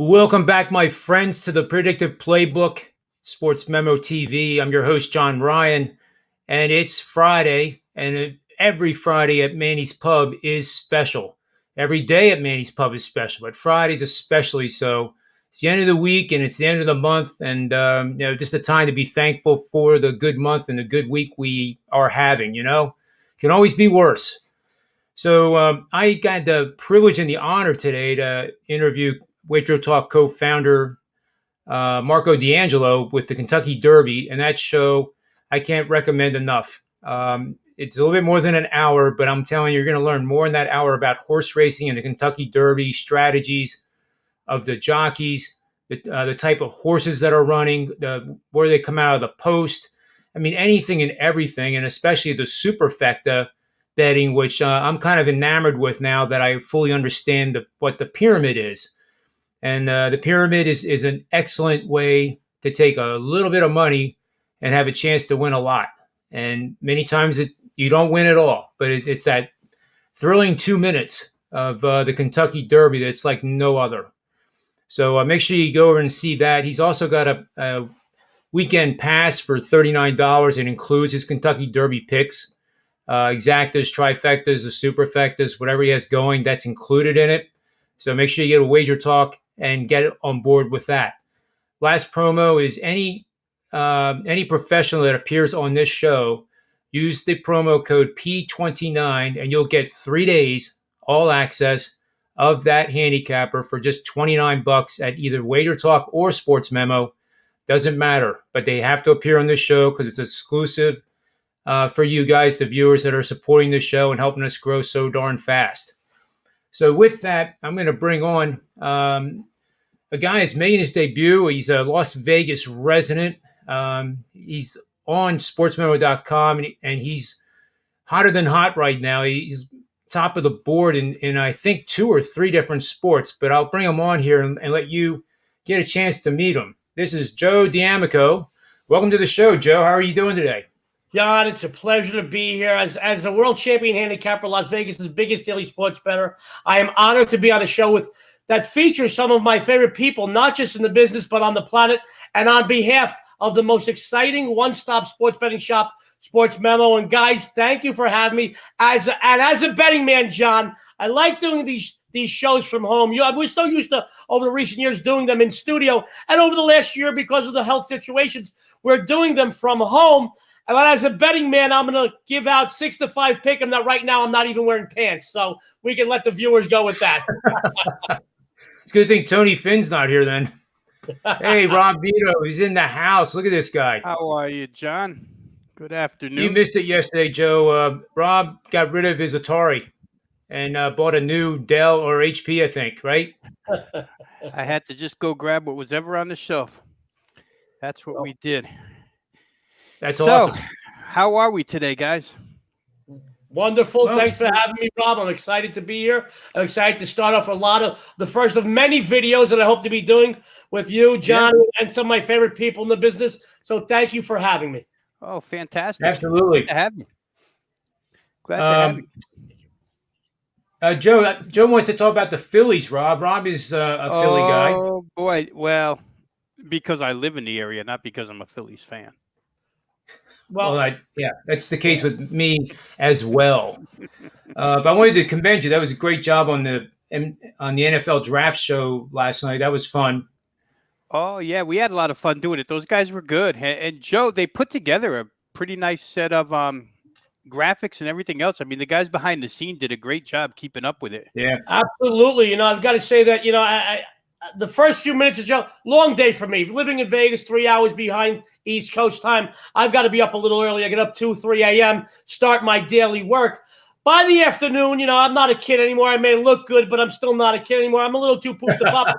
Welcome back, my friends, to the Predictive Playbook, SportsMemo TV. I'm your host, John Ryan, and it's Friday, and every Friday at Manny's Pub is special. Every day at Manny's Pub is special, but Fridays especially so. It's the end of the week, and it's the end of the month, and just a time to be thankful for the good month and the good week we are having. Can always be worse. So I got the privilege and the honor today to interview Waitrose Talk co-founder Marco D'Angelo with the Kentucky Derby, and that show I can't recommend enough. It's a little bit more than an hour, but I'm telling you, you're going to learn more in that hour about horse racing and the Kentucky Derby, strategies of the jockeys, the type of horses that are running, where they come out of the post. I mean, anything and everything, and especially the superfecta betting, which I'm kind of enamored with now that I fully understand what the pyramid is. And the pyramid is an excellent way to take a little bit of money and have a chance to win a lot. And many times you don't win at all, but it's that thrilling 2 minutes of the Kentucky Derby that's like no other. So make sure you go over and see that. He's also got a weekend pass for $39. It includes his Kentucky Derby picks, exactas, trifectas, the superfectas, whatever he has going, that's included in it. So make sure you get a Wager Talk and get on board with that. Last promo is any professional that appears on this show, use the promo code P29 and you'll get 3 days all access of that handicapper for just $29 at either Wager Talk or SportsMemo. Doesn't matter, but they have to appear on this show because it's exclusive for you guys, the viewers that are supporting the show and helping us grow so darn fast. So with that, I'm going to bring on a guy that's making his debut. He's a Las Vegas resident. He's on sportsmemo.com, and he's hotter than hot right now. He's top of the board in I think 2 or 3 different sports, but I'll bring him on here and let you get a chance to meet him. This is Joe D'Amico. Welcome to the show, Joe. How are you doing today? John, it's a pleasure to be here. As the world champion handicapper, Las Vegas' biggest daily sports bettor, I am honored to be on a show that features some of my favorite people, not just in the business, but on the planet. And on behalf of the most exciting one-stop sports betting shop, SportsMemo. And guys, thank you for having me. As a betting man, John, I like doing these shows from home. We're so used to, over the recent years, doing them in studio. And over the last year, because of the health situations, we're doing them from home. But as a betting man, I'm going to give out 6-5 pick 'em that right now I'm not even wearing pants. So we can let the viewers go with that. It's a good thing Tony Finn's not here then. Hey, Rob Veno, he's in the house. Look at this guy. How are you, John? Good afternoon. You missed it yesterday, Joe. Rob got rid of his Atari and bought a new Dell or HP, I think, right? I had to just go grab what was ever on the shelf. That's what we did. That's awesome. How are we today, guys? Wonderful. Well, thanks for having me, Rob. I'm excited to be here. I'm excited to start off the first of many videos that I hope to be doing with you, John, and some of my favorite people in the business. So thank you for having me. Oh, fantastic. Absolutely. Glad to have you. Glad to have you. Joe wants to talk about the Phillies, Rob. Rob is a Philly guy. Oh, boy. Well, because I live in the area, not because I'm a Phillies fan. Well, that's the case with me as well. But I wanted to commend you. That was a great job on the NFL draft show last night. That was fun. Oh, yeah. We had a lot of fun doing it. Those guys were good. And Joe, they put together a pretty nice set of graphics and everything else. I mean, the guys behind the scene did a great job keeping up with it. Yeah, absolutely. I've got to say that, the first few minutes of show, long day for me. Living in Vegas, 3 hours behind East Coast time. I've got to be up a little early. I get up 2, 3 a.m., start my daily work. By the afternoon, I'm not a kid anymore. I may look good, but I'm still not a kid anymore. I'm a little too pooped up.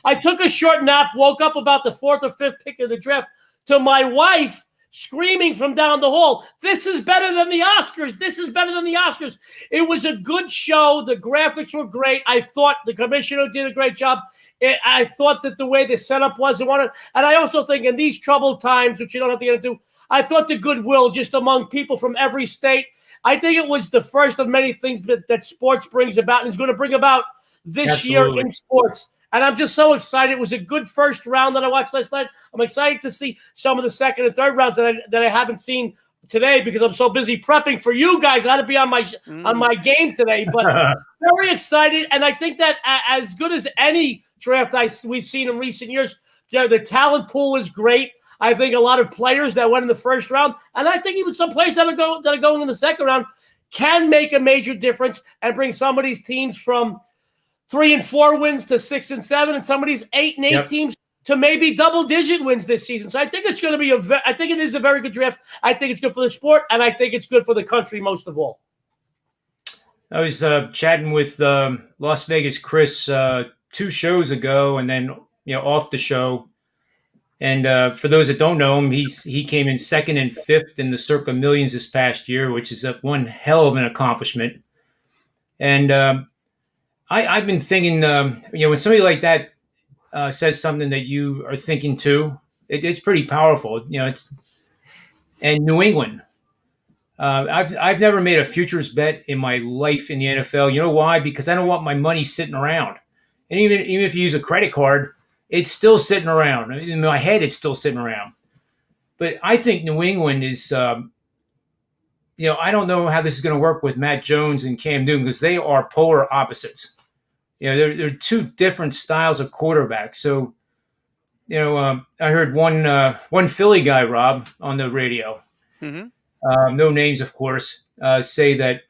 I took a short nap, woke up about the 4th or 5th pick of the draft to my wife screaming from down the hall, "This is better than the Oscars. This is better than the Oscars." It was a good show. The graphics were great. I thought the commissioner did a great job. I thought that the way the setup was, and I also think in these troubled times, which you don't have to get into, I thought the goodwill just among people from every state. I think it was the first of many things that sports brings about and is going to bring about this year in sports. And I'm just so excited. It was a good first round that I watched last night. I'm excited to see some of the second and third rounds that I haven't seen today because I'm so busy prepping for you guys. I had to be on my game today, but very excited. And I think that as good as any draft we've seen in recent years, the talent pool is great. I think a lot of players that went in the first round, and I think even some players that are going in the second round can make a major difference and bring some of these teams from 3 and 4 wins to 6 and 7, and some of these 8 and 8 teams to maybe double-digit wins this season. So I think it's going to be I think it is a very good draft. I think it's good for the sport, and I think it's good for the country most of all. I was chatting with Las Vegas Chris 2 shows ago, and then off the show. And for those that don't know him, he came in 2nd and 5th in the Circa Millions this past year, which is one hell of an accomplishment. And I've been thinking, when somebody like that says something that you are thinking too, it's pretty powerful. And New England. I've never made a futures bet in my life in the NFL. You know why? Because I don't want my money sitting around. And even if you use a credit card, it's still sitting around. In my head, it's still sitting around. But I think New England is, I don't know how this is going to work with Matt Jones and Cam Newton because they are polar opposites. They're 2 different styles of quarterbacks. So, I heard one Philly guy, Rob, on the radio, no names, of course, say that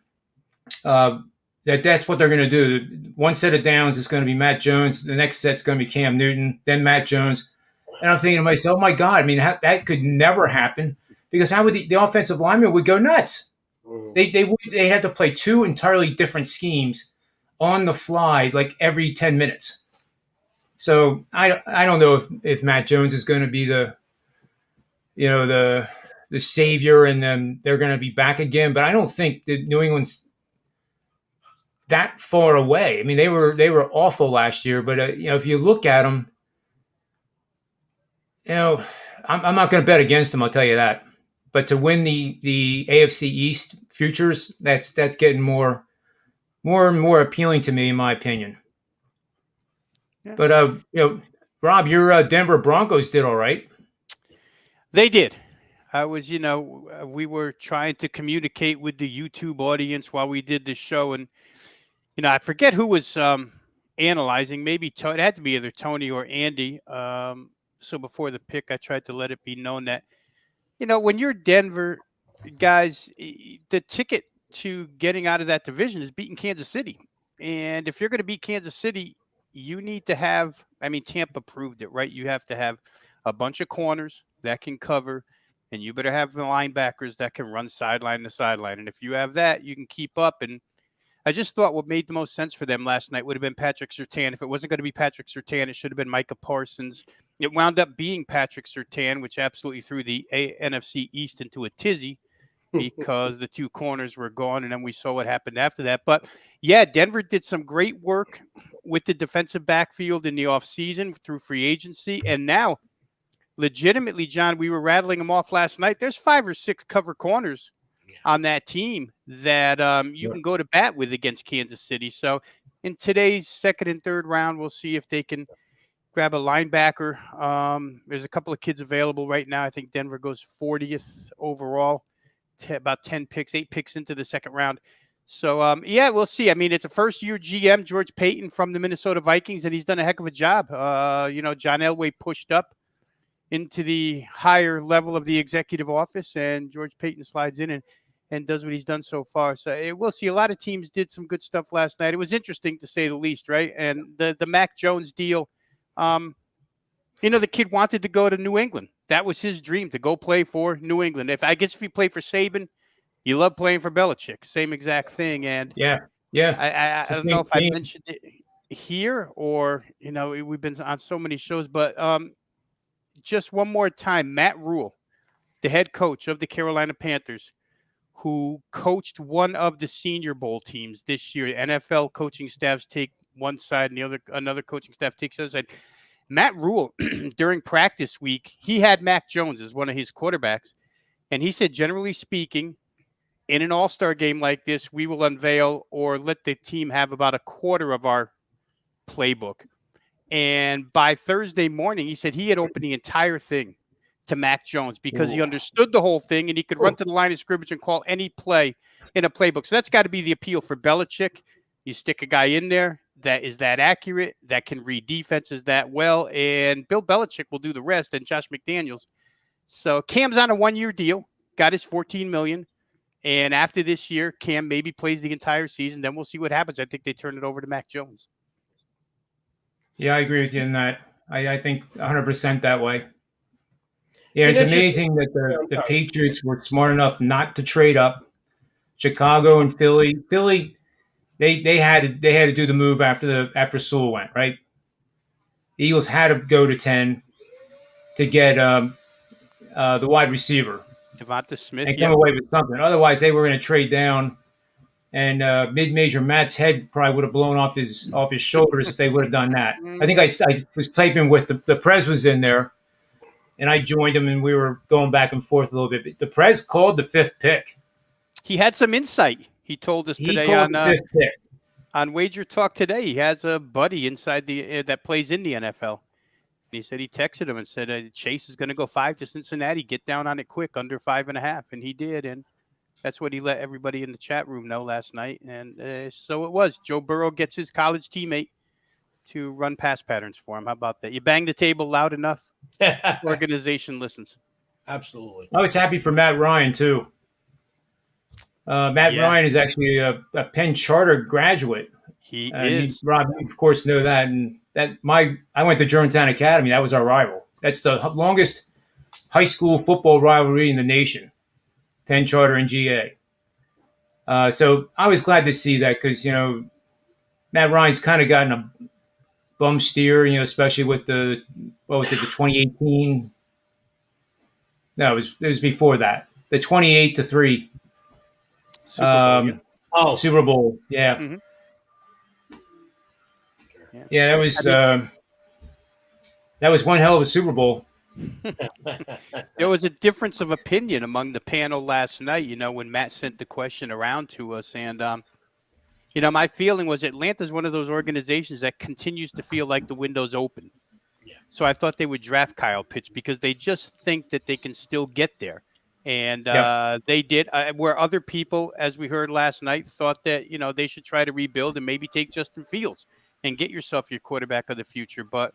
that's what they're going to do. One set of downs is going to be Matt Jones. The next set's going to be Cam Newton, then Matt Jones. And I'm thinking to myself, oh, my God, I mean, that could never happen because how would the offensive lineman would go nuts? They had to play 2 entirely different schemes on the fly, like every 10 minutes. So I don't know if Matt Jones is going to be the savior and then they're going to be back again. But I don't think that New England's that far away. I mean, they were awful last year, but if you look at them, I'm not going to bet against them. I'll tell you that. But to win the AFC East futures, that's getting more and more appealing to me, in my opinion. Yeah. But Rob, your Denver Broncos did all right. They did. I was, we were trying to communicate with the YouTube audience while we did this show, and I forget who was analyzing. Maybe it had to be either Tony or Andy. So before the pick, I tried to let it be known that, when you're Denver, guys, the ticket to getting out of that division is beating Kansas City. And if you're going to beat Kansas City, you need to have, Tampa proved it, right? You have to have a bunch of corners that can cover, and you better have the linebackers that can run sideline to sideline. And if you have that, you can keep up. And I just thought what made the most sense for them last night would have been Patrick Surtain. If it wasn't going to be Patrick Surtain, it should have been Micah Parsons. It wound up being Patrick Surtain, which absolutely threw the NFC East into a tizzy because the 2 corners were gone, and then we saw what happened after that. But, yeah, Denver did some great work with the defensive backfield in the offseason through free agency. And now, legitimately, John, we were rattling them off last night. There's 5 or 6 cover corners on that team that you can go to bat with against Kansas City. So in today's second and third round, we'll see if they can grab a linebacker. There's a couple of kids available right now. I think Denver goes 40th overall, about 10 picks, 8 picks into the second round. So, we'll see. It's a first-year GM, George Payton from the Minnesota Vikings, and he's done a heck of a job. John Elway pushed up into the higher level of the executive office, and George Payton slides in and does what he's done so far. So we'll see. A lot of teams did some good stuff last night. It was interesting to say the least, right? And the Mac Jones deal, the kid wanted to go to New England. That was his dream, to go play for New England. If you play for Saban, you love playing for Belichick. Same exact thing. And yeah. I don't know if I mentioned it here or, we've been on so many shows, but just one more time, Matt Rule, the head coach of the Carolina Panthers, who coached one of the Senior Bowl teams this year. NFL coaching staffs take one side and another coaching staff takes the other side. Matt Rule, during practice week, he had Mac Jones as one of his quarterbacks. And he said, generally speaking, in an all-star game like this, we will unveil or let the team have about a quarter of our playbook. And by Thursday morning, he said he had opened the entire thing to Mac Jones because he understood the whole thing and he could run to the line of scrimmage and call any play in a playbook. So that's got to be the appeal for Belichick. You stick a guy in there that is that accurate, that can read defenses that well, and Bill Belichick will do the rest, and Josh McDaniels. So Cam's on a 1-year deal, got his $14 million. And after this year, Cam maybe plays the entire season. Then we'll see what happens. I think they turn it over to Mac Jones. Yeah, I agree with you in that. I think 100% that way. Yeah, it's amazing that the Patriots were smart enough not to trade up. Chicago and Philly, they had to do the move after Sewell went, right? The Eagles had to go to 10 to get the wide receiver. Devonta Smith. And come away with something. Otherwise, they were going to trade down, and mid-major Matt's head probably would have blown off his shoulders if they would have done that. I think I was typing with the Prez was in there, and I joined him, and we were going back and forth a little bit. But the Prez called the 5th pick. He had some insight. He told us today on Wager Talk today. He has a buddy inside that plays in the NFL. He said he texted him and said, Chase is going to go 5 to Cincinnati. Get down on it quick, under 5.5. And he did. And that's what he let everybody in the chat room know last night. And so it was. Joe Burrow gets his college teammate to run pass patterns for him. How about that? You bang the table loud enough, organization listens. Absolutely. I was happy for Matt Ryan, too. Matt Ryan is actually a Penn Charter graduate. He is. Rob, you of course, know that. And I went to Germantown Academy. That was our rival. That's the longest high school football rivalry in the nation, Penn Charter and GA. So I was glad to see that because, Matt Ryan's kind of gotten a bum steer, especially with the 2018. No, it was before that. The 28-3 Super Bowl. Yeah. Mm-hmm. Yeah, that was one hell of a Super Bowl. There was a difference of opinion among the panel last night, when Matt sent the question around to us. And, my feeling was Atlanta's one of those organizations that continues to feel like the window's open. Yeah. So I thought they would draft Kyle Pitts because they just think that they can still get there. And they did, where other people, as we heard last night, thought that, they should try to rebuild and maybe take Justin Fields and get yourself your quarterback of the future. But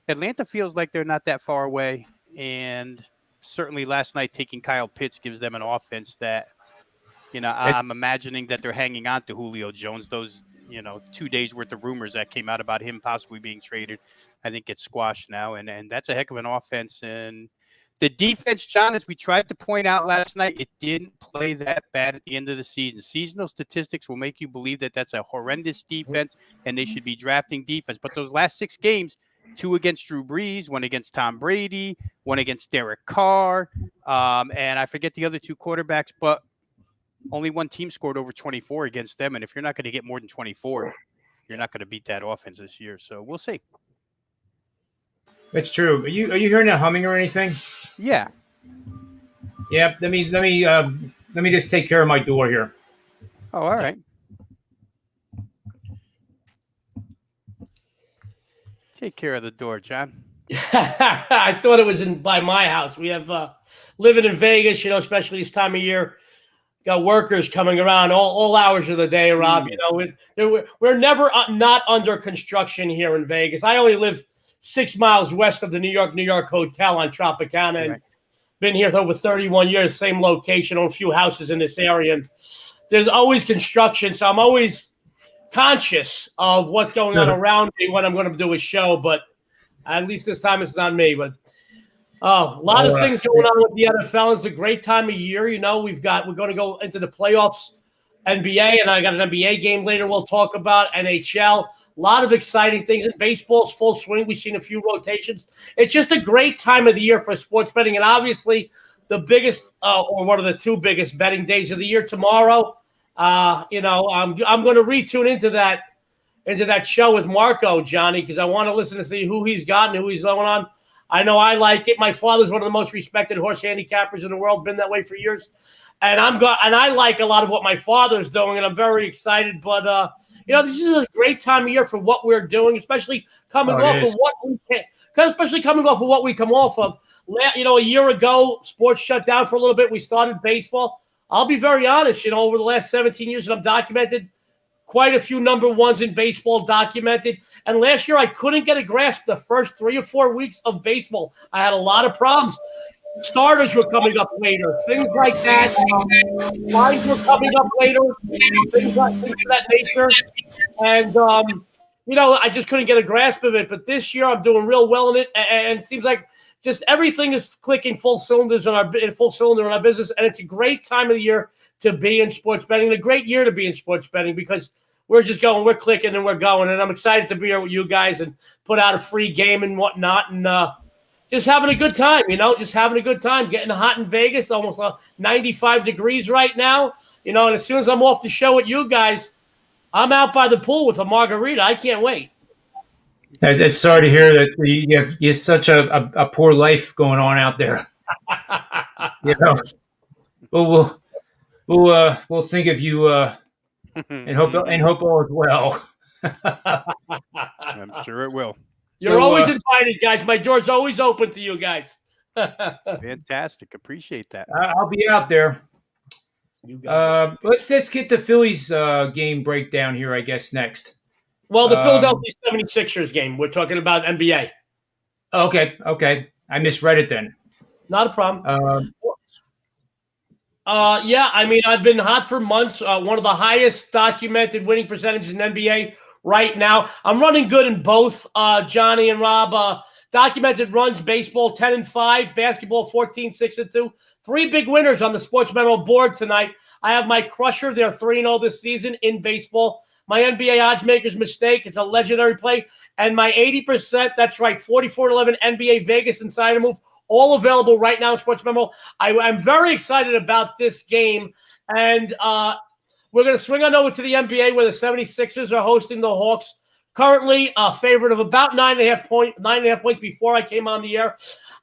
Atlanta feels like they're not that far away. And certainly last night taking Kyle Pitts gives them an offense that, I'm imagining that they're hanging on to Julio Jones. Those, 2 days worth of rumors that came out about him possibly being traded, I think it's squashed now. And that's a heck of an offense. And the defense, John, as we tried to point out last night, it didn't play that bad at the end of the season. Seasonal statistics will make you believe that that's a horrendous defense and they should be drafting defense. But those last 6 games, 2 against Drew Brees, 1 against Tom Brady, 1 against Derek Carr, and I forget the other 2 quarterbacks, but only 1 team scored over 24 against them. And if you're not going to get more than 24, you're not going to beat that offense this year. So we'll see. That's true. Are you hearing that humming or anything? Yeah. Yeah. Let me just take care of my door here. Oh, all right. Take care of the door, John. I thought it was by my house. We have living in Vegas, especially this time of year. Got workers coming around all hours of the day, Rob. We're never not under construction here in Vegas. I only live 6 miles west of the New York Hotel on Tropicana, and been here for over 31 years, same location, on a few houses in this area. And there's always construction, so I'm always conscious of what's going on around me when I'm going to do a show. But at least this time it's not me. But a lot of things going on with the NFL. It's a great time of year. We're going to go into the playoffs, NBA, and I got an NBA game later we'll talk about, NHL. A lot of exciting things. In baseball's full swing. We've seen a few rotations. It's just a great time of the year for sports betting. And obviously the biggest or one of the 2 biggest betting days of the year tomorrow. I'm going to retune into that show with Marco, Johnny, because I want to listen to see who he's got and who he's going on. I know I like it. My father's one of the most respected horse handicappers in the world, been that way for years. and I like a lot of what my father's doing, and I'm very excited. But this is a great time of year for what we're doing, especially coming off of what we can, especially coming off of what we come off of. A year ago, sports shut down for a little bit. We started baseball. I'll be very honest. Over the last 17 years that I've documented, quite a few number ones in baseball documented. And last year, I couldn't get a grasp the first 3 or 4 weeks of baseball. I had a lot of problems. Starters were coming up later, things like that. Lines were coming up later, things of that nature. And, I just couldn't get a grasp of it. But this year, I'm doing real well in it. And it seems like just everything is clicking full cylinders in our business. And it's a great time of the year to be in sports betting, a great year to be in sports betting because we're clicking and we're going. And I'm excited to be here with you guys and put out a free game and whatnot. And just having a good time, just having a good time, getting hot in Vegas, almost 95 degrees right now. And as soon as I'm off the show with you guys, I'm out by the pool with a margarita. I can't wait. It's sorry to hear that you have such a poor life going on out there. We'll think of you and hope all is well. I'm sure it will. You're always invited, guys. My door's always open to you guys. Fantastic. Appreciate that. I'll be out there. Let's get the Phillies game breakdown here, I guess, next. Well, the Philadelphia 76ers game. We're talking about NBA. Okay. I misread it then. Not a problem. I've been hot for months. One of the highest documented winning percentages in NBA right now. I'm running good in both, Johnny and Rob. Documented runs, baseball 10-5, basketball 14-6-2. 3 big winners on the SportsMemo board tonight. I have my crusher. They're 3-0 this season in baseball. My NBA odds maker's mistake. It's a legendary play. And my 80%, that's right, 44-11 NBA Vegas Insider move. All available right now in SportsMemo. I'm very excited about this game. And we're going to swing on over to the NBA where the 76ers are hosting the Hawks. Currently a favorite of about 9.5 points before I came on the air.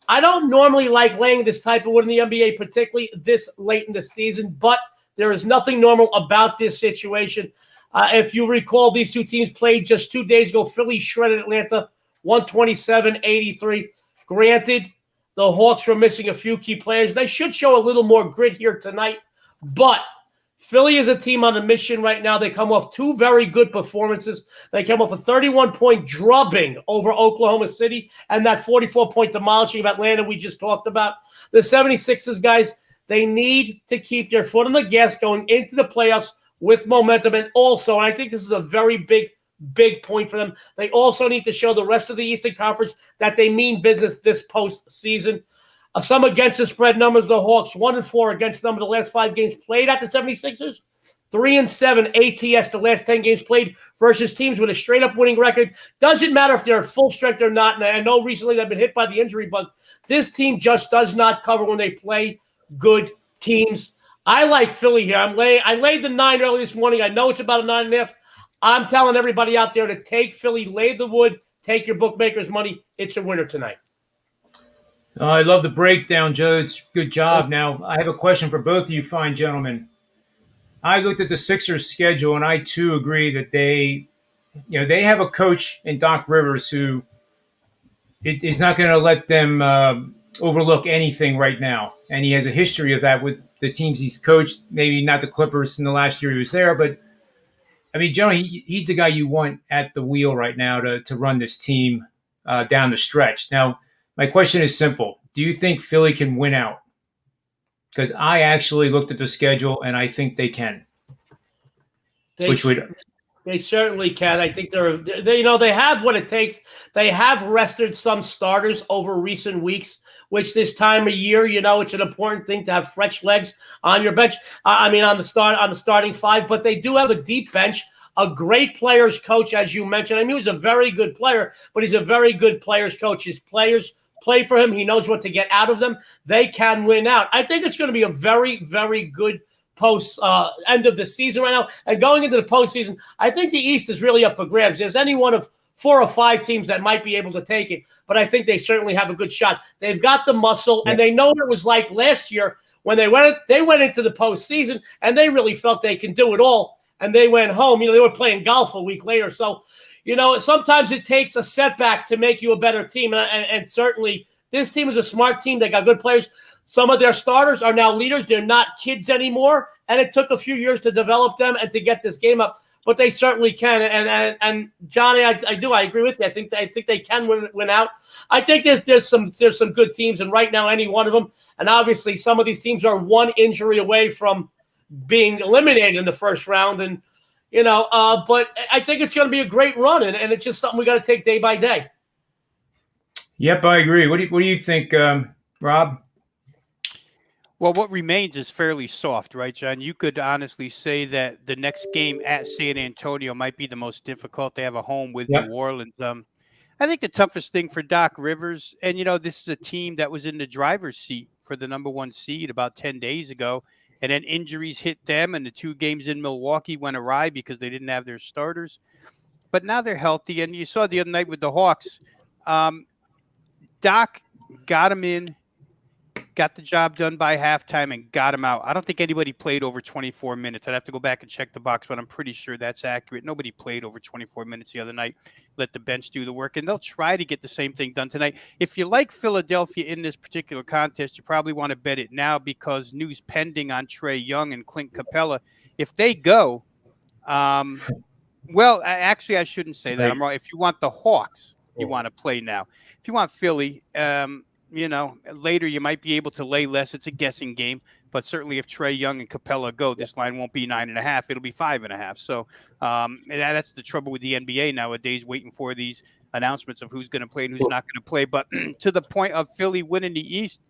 I don't normally like laying this type of wood in the NBA, particularly this late in the season, but there is nothing normal about this situation. If you recall, these two teams played just 2 days ago. Philly shredded Atlanta 127-83. Granted, the Hawks were missing a few key players. They should show a little more grit here tonight, but Philly is a team on a mission right now. They come off 2 very good performances. They come off a 31-point drubbing over Oklahoma City and that 44-point demolishing of Atlanta we just talked about. The 76ers, guys, they need to keep their foot on the gas going into the playoffs with momentum. And also, and I think this is a very big point for them, they also need to show the rest of the Eastern Conference that they mean business this postseason. Some against the spread numbers, the Hawks 1-4 against them in the last 5 games played at the 76ers. 3-7 ATS the last 10 games played versus teams with a straight-up winning record. Doesn't matter if they're at full strength or not. And I know recently they've been hit by the injury bug. This team just does not cover when they play good teams. I like Philly here. I laid the 9 early this morning. I know it's about a 9.5. I'm telling everybody out there to take Philly, lay the wood, take your bookmaker's money. It's a winner tonight. I love the breakdown, Joe. It's good job. Now, I have a question for both of you fine gentlemen. I looked at the Sixers schedule, and I, too, agree that they have a coach in Doc Rivers who is not going to let them overlook anything right now. And he has a history of that with the teams he's coached, maybe not the Clippers in the last year he was there. But, I mean, Joe, he's the guy you want at the wheel right now to run this team down the stretch. Now, my question is simple. Do you think Philly can win out? Because I actually looked at the schedule, and I think they can. They certainly can. I think they have what it takes. They have rested some starters over recent weeks, which this time of year, it's an important thing to have fresh legs on your bench. On the starting 5, but they do have a deep bench. A great players coach, as you mentioned. He's a very good player, but he's a very good players coach. His players play for him. He knows what to get out of them. They can win out. I think it's going to be a very, very good end of the season right now. And going into the postseason, I think the East is really up for grabs. There's any one of 4 or 5 teams that might be able to take it, but I think they certainly have a good shot. They've got the muscle, and they know what it was like last year when they went into the postseason, and they really felt they can do it all, and they went home. They were playing golf a week later. So, sometimes it takes a setback to make you a better team, and certainly this team is a smart team. They got good players. Some of their starters are now leaders. They're not kids anymore, and it took a few years to develop them and to get this game up. But they certainly can. And Johnny, I agree with you. I think they can win out. I think there's some good teams, and right now any one of them. And obviously some of these teams are one injury away from being eliminated in the first round. And but I think it's going to be a great run, and it's just something we got to take day by day. Yep, I agree. What do you think, Rob? Well, what remains is fairly soft, right, John? You could honestly say that the next game at San Antonio might be the most difficult. They have a home with New Orleans. I think the toughest thing for Doc Rivers, and, this is a team that was in the driver's seat for the number 1 seed about 10 days ago, and then injuries hit them, and the 2 games in Milwaukee went awry because they didn't have their starters. But now they're healthy, and you saw the other night with the Hawks. Doc got them in, got the job done by halftime, and got him out. I don't think anybody played over 24 minutes. I'd have to go back and check the box, but I'm pretty sure that's accurate. Nobody played over 24 minutes the other night. Let the bench do the work, and they'll try to get the same thing done tonight. If you like Philadelphia in this particular contest, you probably want to bet it now because news pending on Trae Young and Clint Capella. If they go, well, actually, I shouldn't say that. I'm wrong. If you want the Hawks, you want to play now. If you want Philly, later you might be able to lay less. It's a guessing game, but certainly if Trae Young and Capella go, this line won't be 9.5. It'll be 5.5. So that's the trouble with the NBA nowadays, waiting for these announcements of who's going to play and who's not going to play. But to the point of Philly winning the East,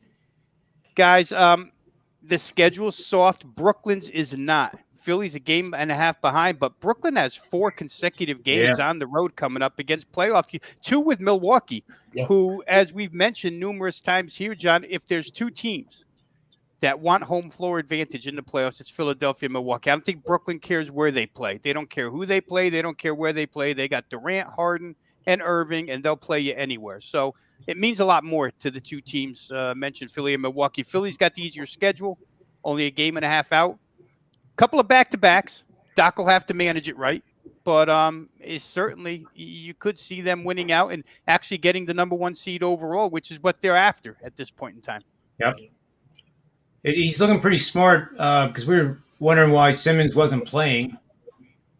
guys, the schedule's soft. Brooklyn's is not. Philly's a game and a half behind, but Brooklyn has 4 consecutive games on the road coming up against playoff. 2 with Milwaukee, who, as we've mentioned numerous times here, John, if there's 2 teams that want home floor advantage in the playoffs, it's Philadelphia and Milwaukee. I don't think Brooklyn cares where they play. They don't care who they play. They don't care where they play. They got Durant, Harden, and Irving, and they'll play you anywhere. So it means a lot more to the 2 teams mentioned, Philly and Milwaukee. Philly's got the easier schedule, only a game and a half out. Couple of back-to-backs. Doc will have to manage it right, but it's certainly you could see them winning out and actually getting the number 1 seed overall, which is what they're after at this point in time. Yep. He's looking pretty smart because we were wondering why Simmons wasn't playing.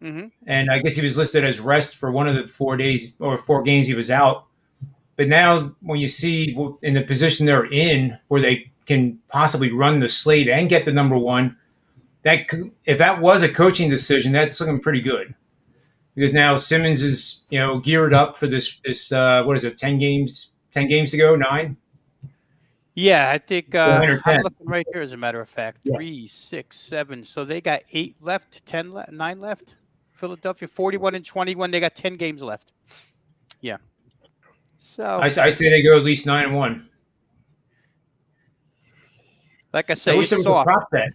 Mm-hmm. And I guess he was listed as rest for one of the 4 days or 4 games he was out. But now when you see in the position they're in where they can possibly run the slate and get the number 1, that if that was a coaching decision, that's looking pretty good because now Simmons is geared up for this what is it, 10 games to go, 9? Yeah, I think I'm looking right here, as a matter of fact. 3, 6, 7. So they got 8 left, 9 left. Philadelphia 41 and 21. They got 10 games left. Yeah. So I say they go at least 9 and 1. Like I say, it's soft. Prop bet.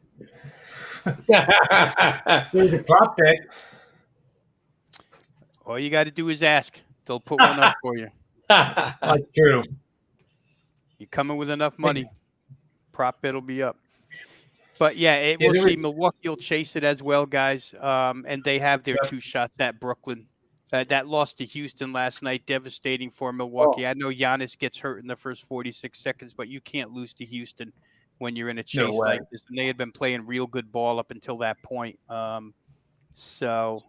There's a prop bet. All you got to do is ask. They'll put one up for you. That's true. You come in with enough money, prop bet will be up. But yeah, we'll see. Milwaukee will chase it as well, guys. And they have their 2 shots at Brooklyn. That loss to Houston last night, devastating for Milwaukee. I know Giannis gets hurt in the first 46 seconds, but you can't lose to Houston when you're in a chase like this. And they had been playing real good ball up until that point. So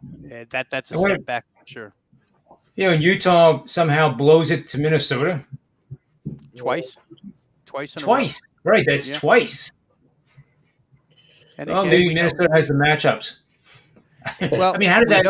that's a setback for sure. And Utah somehow blows it to Minnesota. Twice in a row. Twice. Right, that's twice. And well, maybe Minnesota has the matchups. Well, I mean, how does that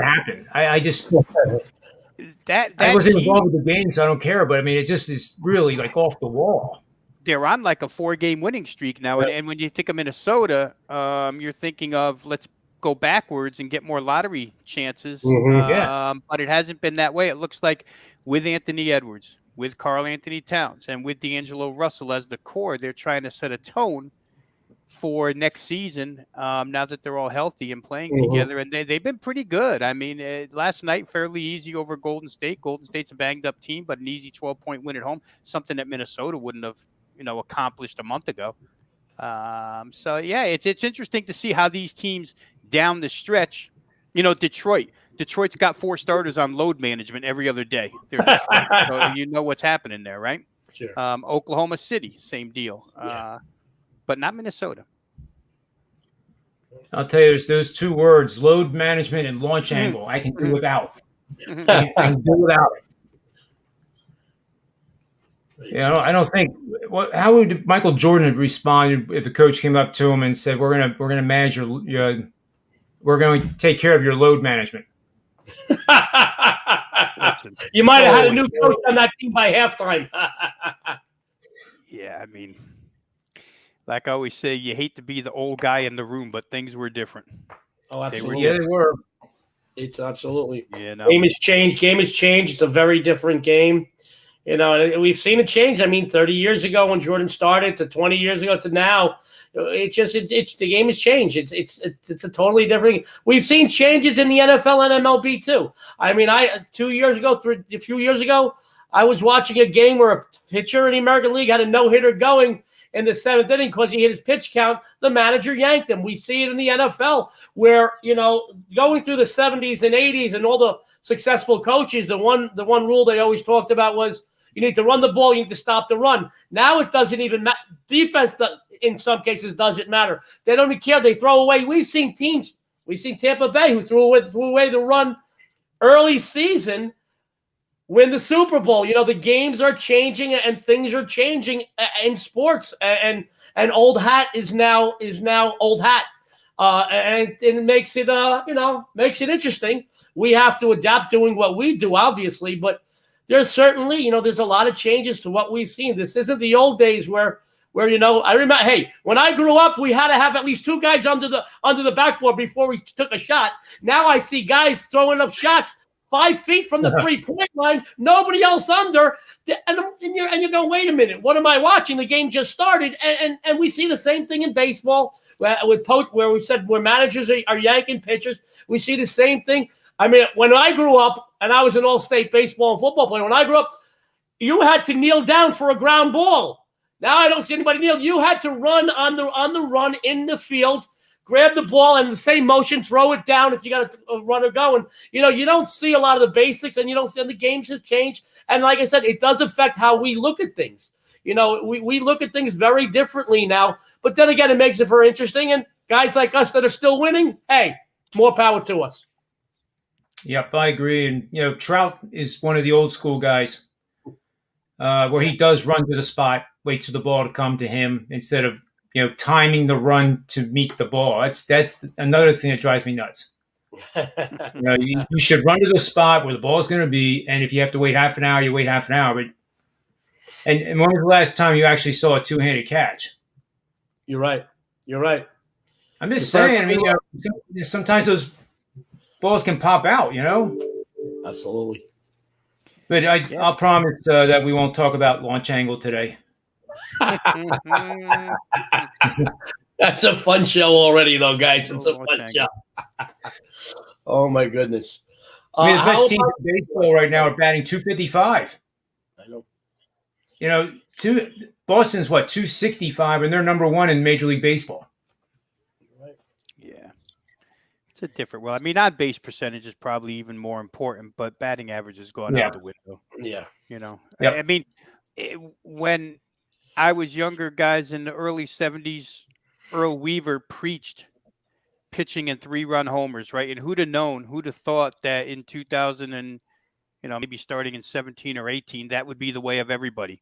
happen? I just I wasn't involved with the game, so I don't care. But I mean, it just is really like off the wall. They're on like a 4-game winning streak now, and when you think of Minnesota, you're thinking of let's go backwards and get more lottery chances. Mm-hmm. But it hasn't been that way. It looks like with Anthony Edwards, with Karl Anthony Towns, and with D'Angelo Russell as the core, they're trying to set a tone for next season now that they're all healthy and playing together. And they've been pretty good. I mean, last night, fairly easy over Golden State. Golden State's a banged-up team, but an easy 12-point win at home, something that Minnesota wouldn't have, accomplished a month ago. So yeah, it's interesting to see how these teams down the stretch. Detroit's got 4 starters on load management every other day. They're Detroit, so you know what's happening there, right? Sure. Oklahoma City, same deal, but not Minnesota. I'll tell you, there's those 2 words: load management and launch angle. I can do without. I can do without it. I don't think. How would Michael Jordan have responded if a coach came up to him and said, "We're gonna manage your we're going to take care of your load management"? You might have had a new coach on that team by halftime. Yeah, I mean, like I always say, you hate to be the old guy in the room, but things were different. Oh, absolutely. They were. It's absolutely. Yeah, Game has changed. It's a very different game. And we've seen it change. I mean, 30 years ago when Jordan started to 20 years ago to now, it's the game has changed. It's a totally different. We've seen changes in the NFL and MLB too. I mean, a few years ago, I was watching a game where a pitcher in the American League had a no-hitter going in the 7th inning because he hit his pitch count. The manager yanked him. We see it in the NFL where, going through the 70s and 80s and all the successful coaches, the one rule they always talked about was you need to run the ball, you need to stop the run. Now it doesn't even matter. Defense, in some cases, doesn't matter. They don't even care. They throw away. We've seen Tampa Bay who threw away the run early season win the Super Bowl. The games are changing and things are changing in sports, and old hat is now old hat, and it makes it makes it interesting. We have to adapt doing what we do, obviously, but there's certainly there's a lot of changes to what we've seen. This isn't the old days where I remember. Hey, when I grew up, we had to have at least 2 guys under the backboard before we took a shot. Now I see guys throwing up shots 5 feet from the 3-point line, nobody else under, and you're going, wait a minute, what am I watching? The game just started, and we see the same thing in baseball where we said where managers are yanking pitchers. We see the same thing. I mean, when I grew up, and I was an all-state baseball and football player, when I grew up, you had to kneel down for a ground ball. Now I don't see anybody kneel. You had to run on the run in the field, grab the ball and the same motion, throw it down if you got a runner going. You don't see a lot of the basics, and the games has changed. And like I said, it does affect how we look at things. We look at things very differently now. But then again, it makes it very interesting. And guys like us that are still winning, hey, more power to us. Yep, I agree. And, Trout is one of the old school guys where he does run to the spot, waits for the ball to come to him instead of timing the run to meet the ball. That's another thing that drives me nuts. You should run to the spot where the ball is going to be, and if you have to wait half an hour, you wait half an hour. But and when was the last time you actually saw a 2-handed catch? You're right. I'm just saying. I mean, sometimes those balls can pop out. Absolutely. But I'll promise that we won't talk about launch angle today. That's a fun show already, though, guys. It's a fun show. Oh, my goodness. I mean, the best teams in baseball right now are batting .255. I know. Boston's 265, and they're number 1 in Major League Baseball. Right. Yeah. It's a different. Well, I mean, on-base percentage is probably even more important, but batting average is going out the window. Yeah. Yep. I mean, when I was younger, guys, in the early 70s, Earl Weaver preached pitching in 3-run homers, right? And who'd have thought that in 2000 and, maybe starting in 17 or 18, that would be the way of everybody.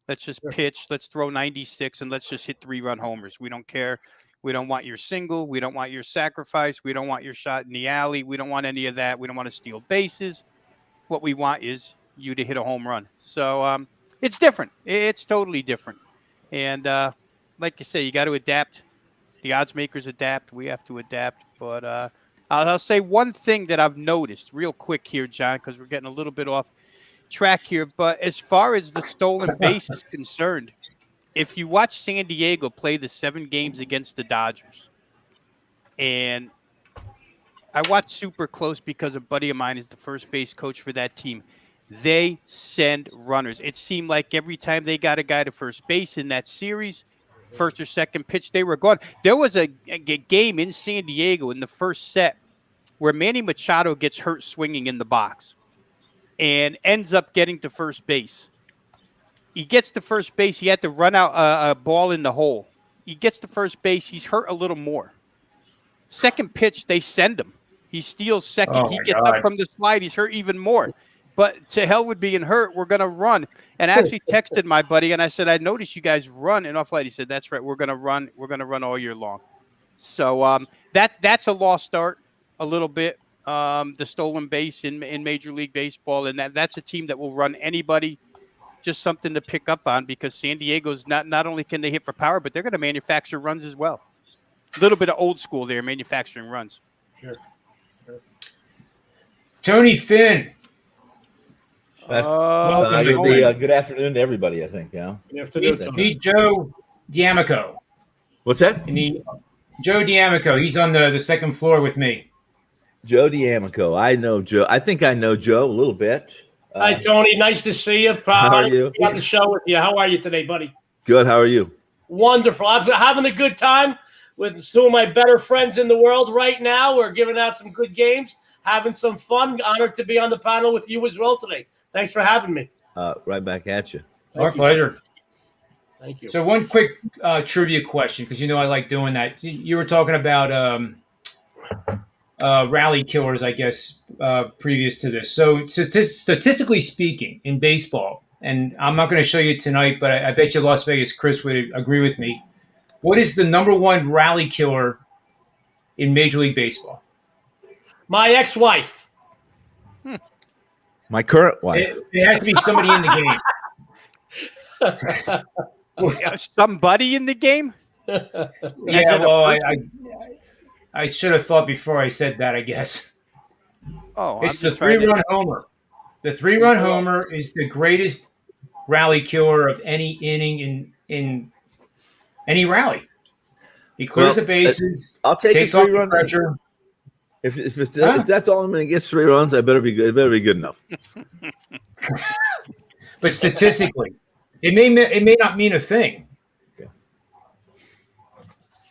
Let's just pitch, let's throw 96, and let's just hit 3-run homers. We don't care. We don't want your single. We don't want your sacrifice. We don't want your shot in the alley. We don't want any of that. We don't want to steal bases. What we want is you to hit a home run. So it's different. It's totally different. And like you say, you got to adapt. The odds makers adapt. We have to adapt. But I'll say one thing that I've noticed real quick here, John, because we're getting a little bit off track here. But as far as the stolen base is concerned, if you watch San Diego play the 7 games against the Dodgers, and I watched super close because a buddy of mine is the first base coach for that team. They send runners. It seemed like every time they got a guy to first base in that series, first or second pitch, they were gone. There was a game in San Diego in the first set where Manny Machado gets hurt swinging in the box and ends up getting to first base. He gets to first base. He had to run out a ball in the hole. He gets to first base. He's hurt a little more. Second pitch, they send him. He steals second. Oh he my gets God. up from the slide. He's hurt even more. But to hell with being hurt, we're going to run. And I actually texted my buddy, and I said, I noticed you guys run in off-light. He said, that's right. We're going to run. We're going to run all year long. So that's a lost start a little bit, the stolen base in Major League Baseball. And that's a team that will run anybody. Just something to pick up on, because San Diego's not only can they hit for power, but they're going to manufacture runs as well. A little bit of old school there, manufacturing runs. Sure. Tony Finn. Good afternoon to everybody, I think. Yeah. Good afternoon, Tony. Meet Joe D'Amico. What's that? Joe D'Amico. He's on the second floor with me. Joe D'Amico. I know Joe. I think I know Joe a little bit. Hi, Tony. Nice to see you. How are you? Be on the show with you. How are you today, buddy? Good. How are you? Wonderful. I'm having a good time with two of my better friends in the world right now. We're giving out some good games, having some fun. Honored to be on the panel with you as well today. Thanks for having me. Right back at you. Our pleasure. Thank you. So one quick trivia question, because I like doing that. You were talking about rally killers, I guess, previous to this. So statistically speaking, in baseball, and I'm not going to show you tonight, but I bet you Las Vegas Chris would agree with me. What is the number one rally killer in Major League Baseball? My ex-wife. My current wife. It has to be somebody in the game. Somebody in the game? Yeah, well, I should have thought before I said that, I guess. Oh, it's the three-run homer. The three-run homer is the greatest rally killer of any inning in any rally. He clears the bases. I'll take takes a off three-run the pressure. If that's all I'm going to get 3 runs, I better be good. It better be good enough. But statistically, it may not mean a thing. Yeah.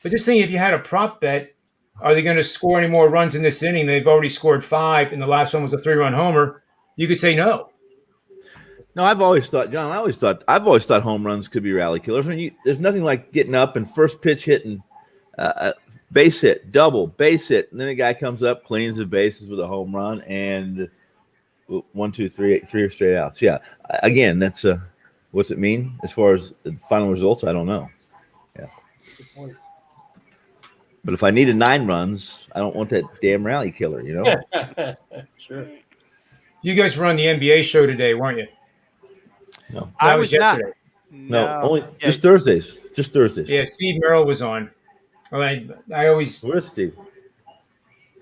But just think, if you had a prop bet, are they going to score any more runs in this inning? They've already scored 5, and the last one was a 3-run homer. You could say no. No, I've always thought home runs could be rally killers. I mean, there's nothing like getting up and first pitch hitting, base hit, double, base hit, and then a guy comes up, cleans the bases with a home run, and 1, 2, 3, 3 straight outs. Yeah, again, that's what's it mean as far as the final results? I don't know. Yeah, but if I needed 9 runs, I don't want that damn rally killer, Sure. You guys were on the NBA show today, weren't you? No, I was not. yesterday. No, only just Thursdays. Just Thursdays. Yeah, Steve Merril was on. I always. Where's Steve?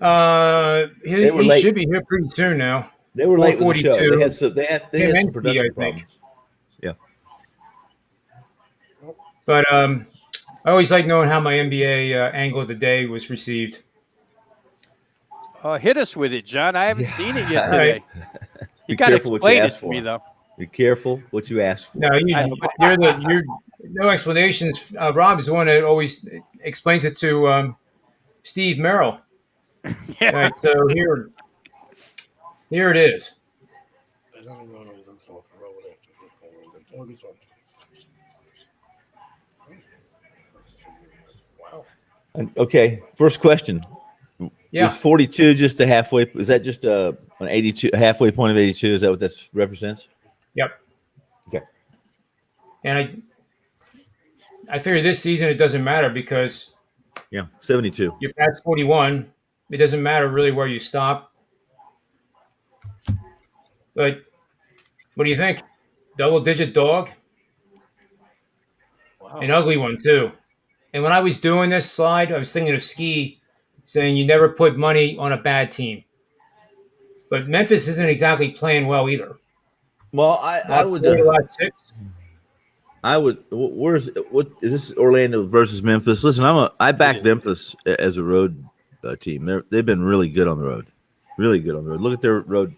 He should be here pretty soon now. They were late with the show. They had some I production think. problems. Yeah. But I always like knowing how my NBA angle of the day was received. Hit us with it, John. I haven't seen it yet today. You Be got to careful what explain you it ask to for. me, though. Be careful what you ask for. No, you're no explanations. Rob is the one that always explains it to Steve Merril. Yeah. All right, so here it is. Okay, first question. Yeah. Was 42 just a halfway? Is that just an 82, a halfway point of 82? Is that what that represents? Yep. Okay. And I figure this season it doesn't matter because 72. you're past 41. It doesn't matter really where you stop. But what do you think? Double-digit dog? Wow. An ugly one, too. And when I was doing this slide, I was thinking of Skee saying you never put money on a bad team. But Memphis isn't exactly playing well either. Well, I would. I would. What is this? Orlando versus Memphis? Listen, I back Memphis as a road team. They've been really good on the road. Really good on the road. Look at their road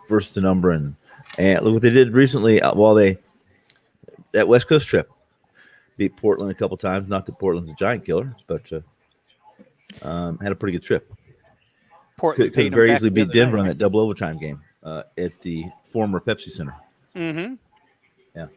versus the number, and look what they did recently while that West Coast trip. beat Portland a couple times. Not that Portland's a giant killer, but had a pretty good trip. Portland Could paid very them back easily the beat other Denver night, on that double overtime game at the former Pepsi Center. right? Mm-hmm. Yeah.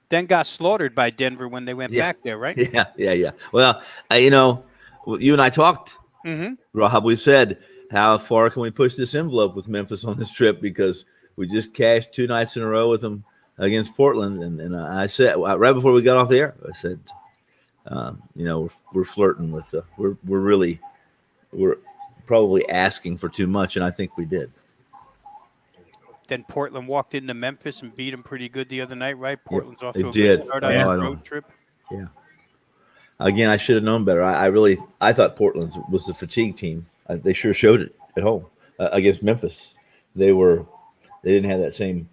Then got slaughtered by Denver when they went back there, right? Yeah. Well, you and I talked, Mm-hmm. Rob. We said, how far can we push this envelope with Memphis on this trip? Because we just cashed 2 nights in a row with them against Portland. And I said, right before we got off the air, I said, we're flirting with, we're probably asking for too much. And I think we did. Then Portland walked into Memphis and beat them pretty good the other night, right? Portland's off they to a did. good start on that road trip. Yeah. Again, I should have known better. I thought Portland was the fatigue team. They sure showed it at home against Memphis. They didn't have that same.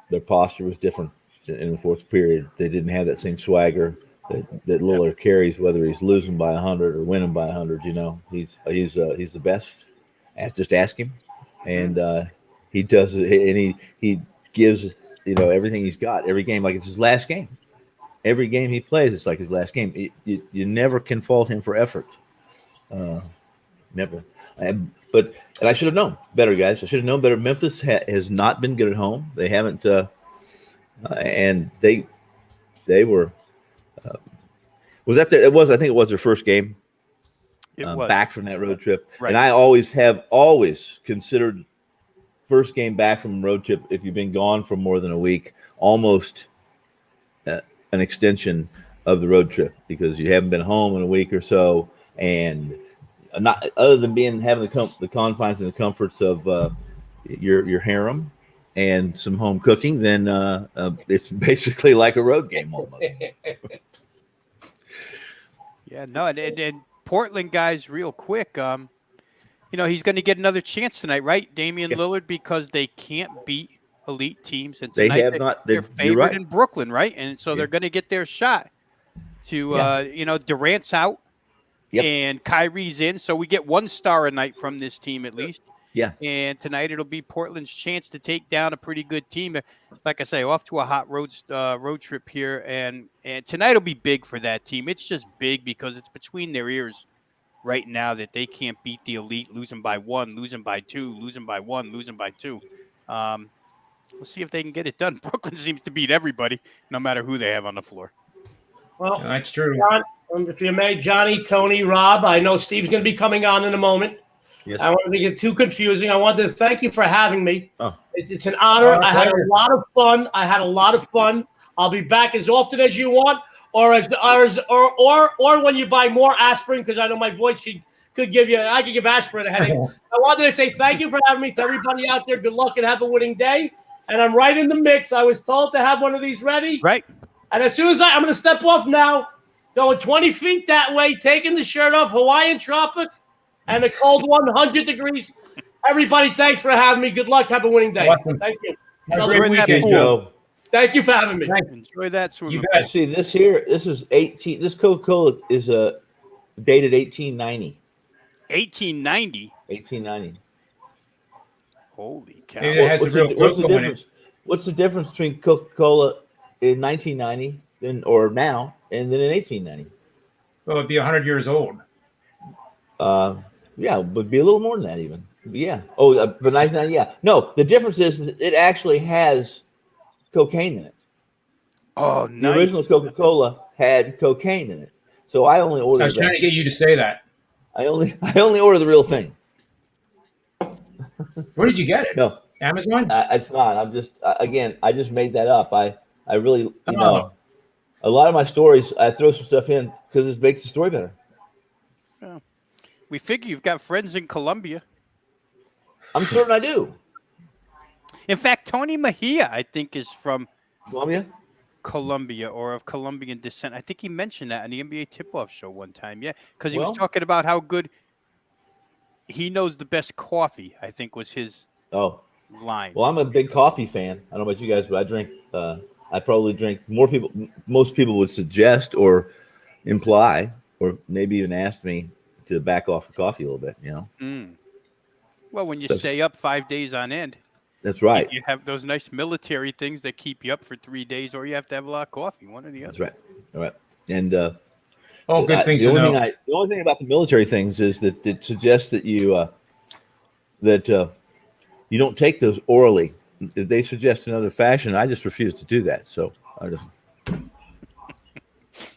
Their posture was different in the fourth period. They didn't have that same swagger that Lillard carries, whether he's losing by 100 or winning by 100. He's the best. Just ask him, and he does it, and he gives everything he's got every game like it's his last game. Every game he plays, it's like his last game. You never can fault him for effort. Never. But I should have known better, guys. I should have known better. Memphis has not been good at home. They haven't, and they were. Was that their? It was. I think it was their first game. It was back from that road trip, right. And I always considered first game back from a road trip, if you've been gone for more than a week, almost an extension of the road trip, because you haven't been home in a week or so, and not other than having the confines and the comforts of your harem and some home cooking, then it's basically like a road game almost. Yeah, no, and Portland guys, real quick, he's going to get another chance tonight, right, Damian Lillard, because they can't beat elite teams, and tonight they have not. They're favored right. in Brooklyn, right, and so they're going to get their shot. Durant's out, and Kyrie's in, so we get one star a night from this team at least. Yeah, and tonight it'll be Portland's chance to take down a pretty good team. Like I say, off to a hot road trip here, and tonight will be big for that team. It's just big because it's between their ears right now that they can't beat the elite, losing by 1, losing by 2, losing by 1, losing by 2. We'll see if they can get it done. Brooklyn seems to beat everybody, no matter who they have on the floor. Well, that's true. John, if you may, Johnny, Tony, Rob, I know Steve's going to be coming on in a moment. Yes. I wanted to get too confusing. I wanted to thank you for having me. Oh. It's an honor. Oh, I had a lot of fun. I'll be back as often as you want, or when you buy more aspirin, because I know my voice could give you. I could give aspirin a headache. I wanted to say thank you for having me. To everybody out there, good luck and have a winning day. And I'm right in the mix. I was told to have one of these ready. Right. And as soon as I'm going to step off now, going 20 feet that way, taking the shirt off, Hawaiian tropic, and a cold 100 degrees. Everybody, thanks for having me. Good luck. Have a winning day. Awesome. Thank you. Have a great weekend, Joe. Thank you for having me. Enjoy that swimming. You bet. See, this is 18. This Coca-Cola is dated 1890. 1890. 1890. Holy cow! Maybe it has the real cocoa in it. What's the difference between Coca-Cola in 1990 or now, and then in 1890? Well, it'd be 100 years old. Yeah, but be a little more than that even. Yeah. Oh, but 1990. Yeah. No, the difference is it actually has cocaine in it. Oh, The nice. original Coca-Cola had cocaine in it, so I only ordered. I was trying to get you to say that. I only order the real thing. Where did you get it? No, Amazon? it's not. I'm just I just made that up. I really a lot of my stories I throw some stuff in because it makes the story better. Yeah. We figure you've got friends in Colombia. I'm certain I do. In fact, Tony Mejia, I think, is from Colombia or of Colombian descent. I think he mentioned that on the NBA Tip-Off show one time. Yeah, because he was talking about how good he knows the best coffee, I think was his line. Well, I'm a big coffee fan. I don't know about you guys, but I drink. I probably drink more people. Most people would suggest or imply, or maybe even ask me to back off the coffee a little bit. Well, when you stay up 5 days on end, That's right. You have those nice military things that keep you up for 3 days, or you have to have a lot of coffee, one or the other. That's right. All right. And All good things the to only know. thing the only thing about the military things is that it suggests that you you don't take those orally. They suggest another fashion. I just refuse to do that. So I just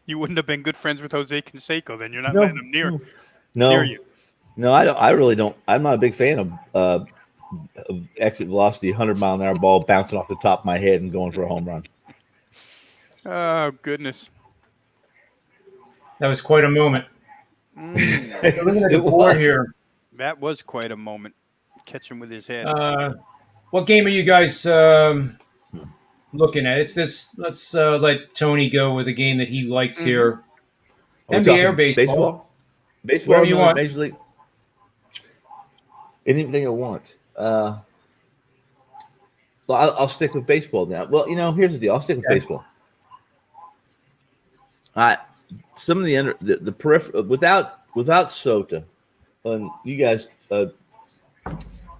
You wouldn't have been good friends with Jose Canseco, then. You're not No, letting him near no, you. no. I don't. I really don't. I'm not a big fan of exit velocity, 100-mile-an-hour ball bouncing off the top of my head and going for a home run. Oh, goodness. That was quite a moment. Looking at the board here. That was quite a moment. Catch him with his head. What game are you guys looking at? It's this. Let's let Tony go with a game that he likes here. Are we NBA or talking baseball? Baseball, Whatever you want. Major League. Anything I want. Well, I'll stick with baseball now. Well, here's the deal. I'll stick with baseball. Some of the peripheral without Sota, and you guys,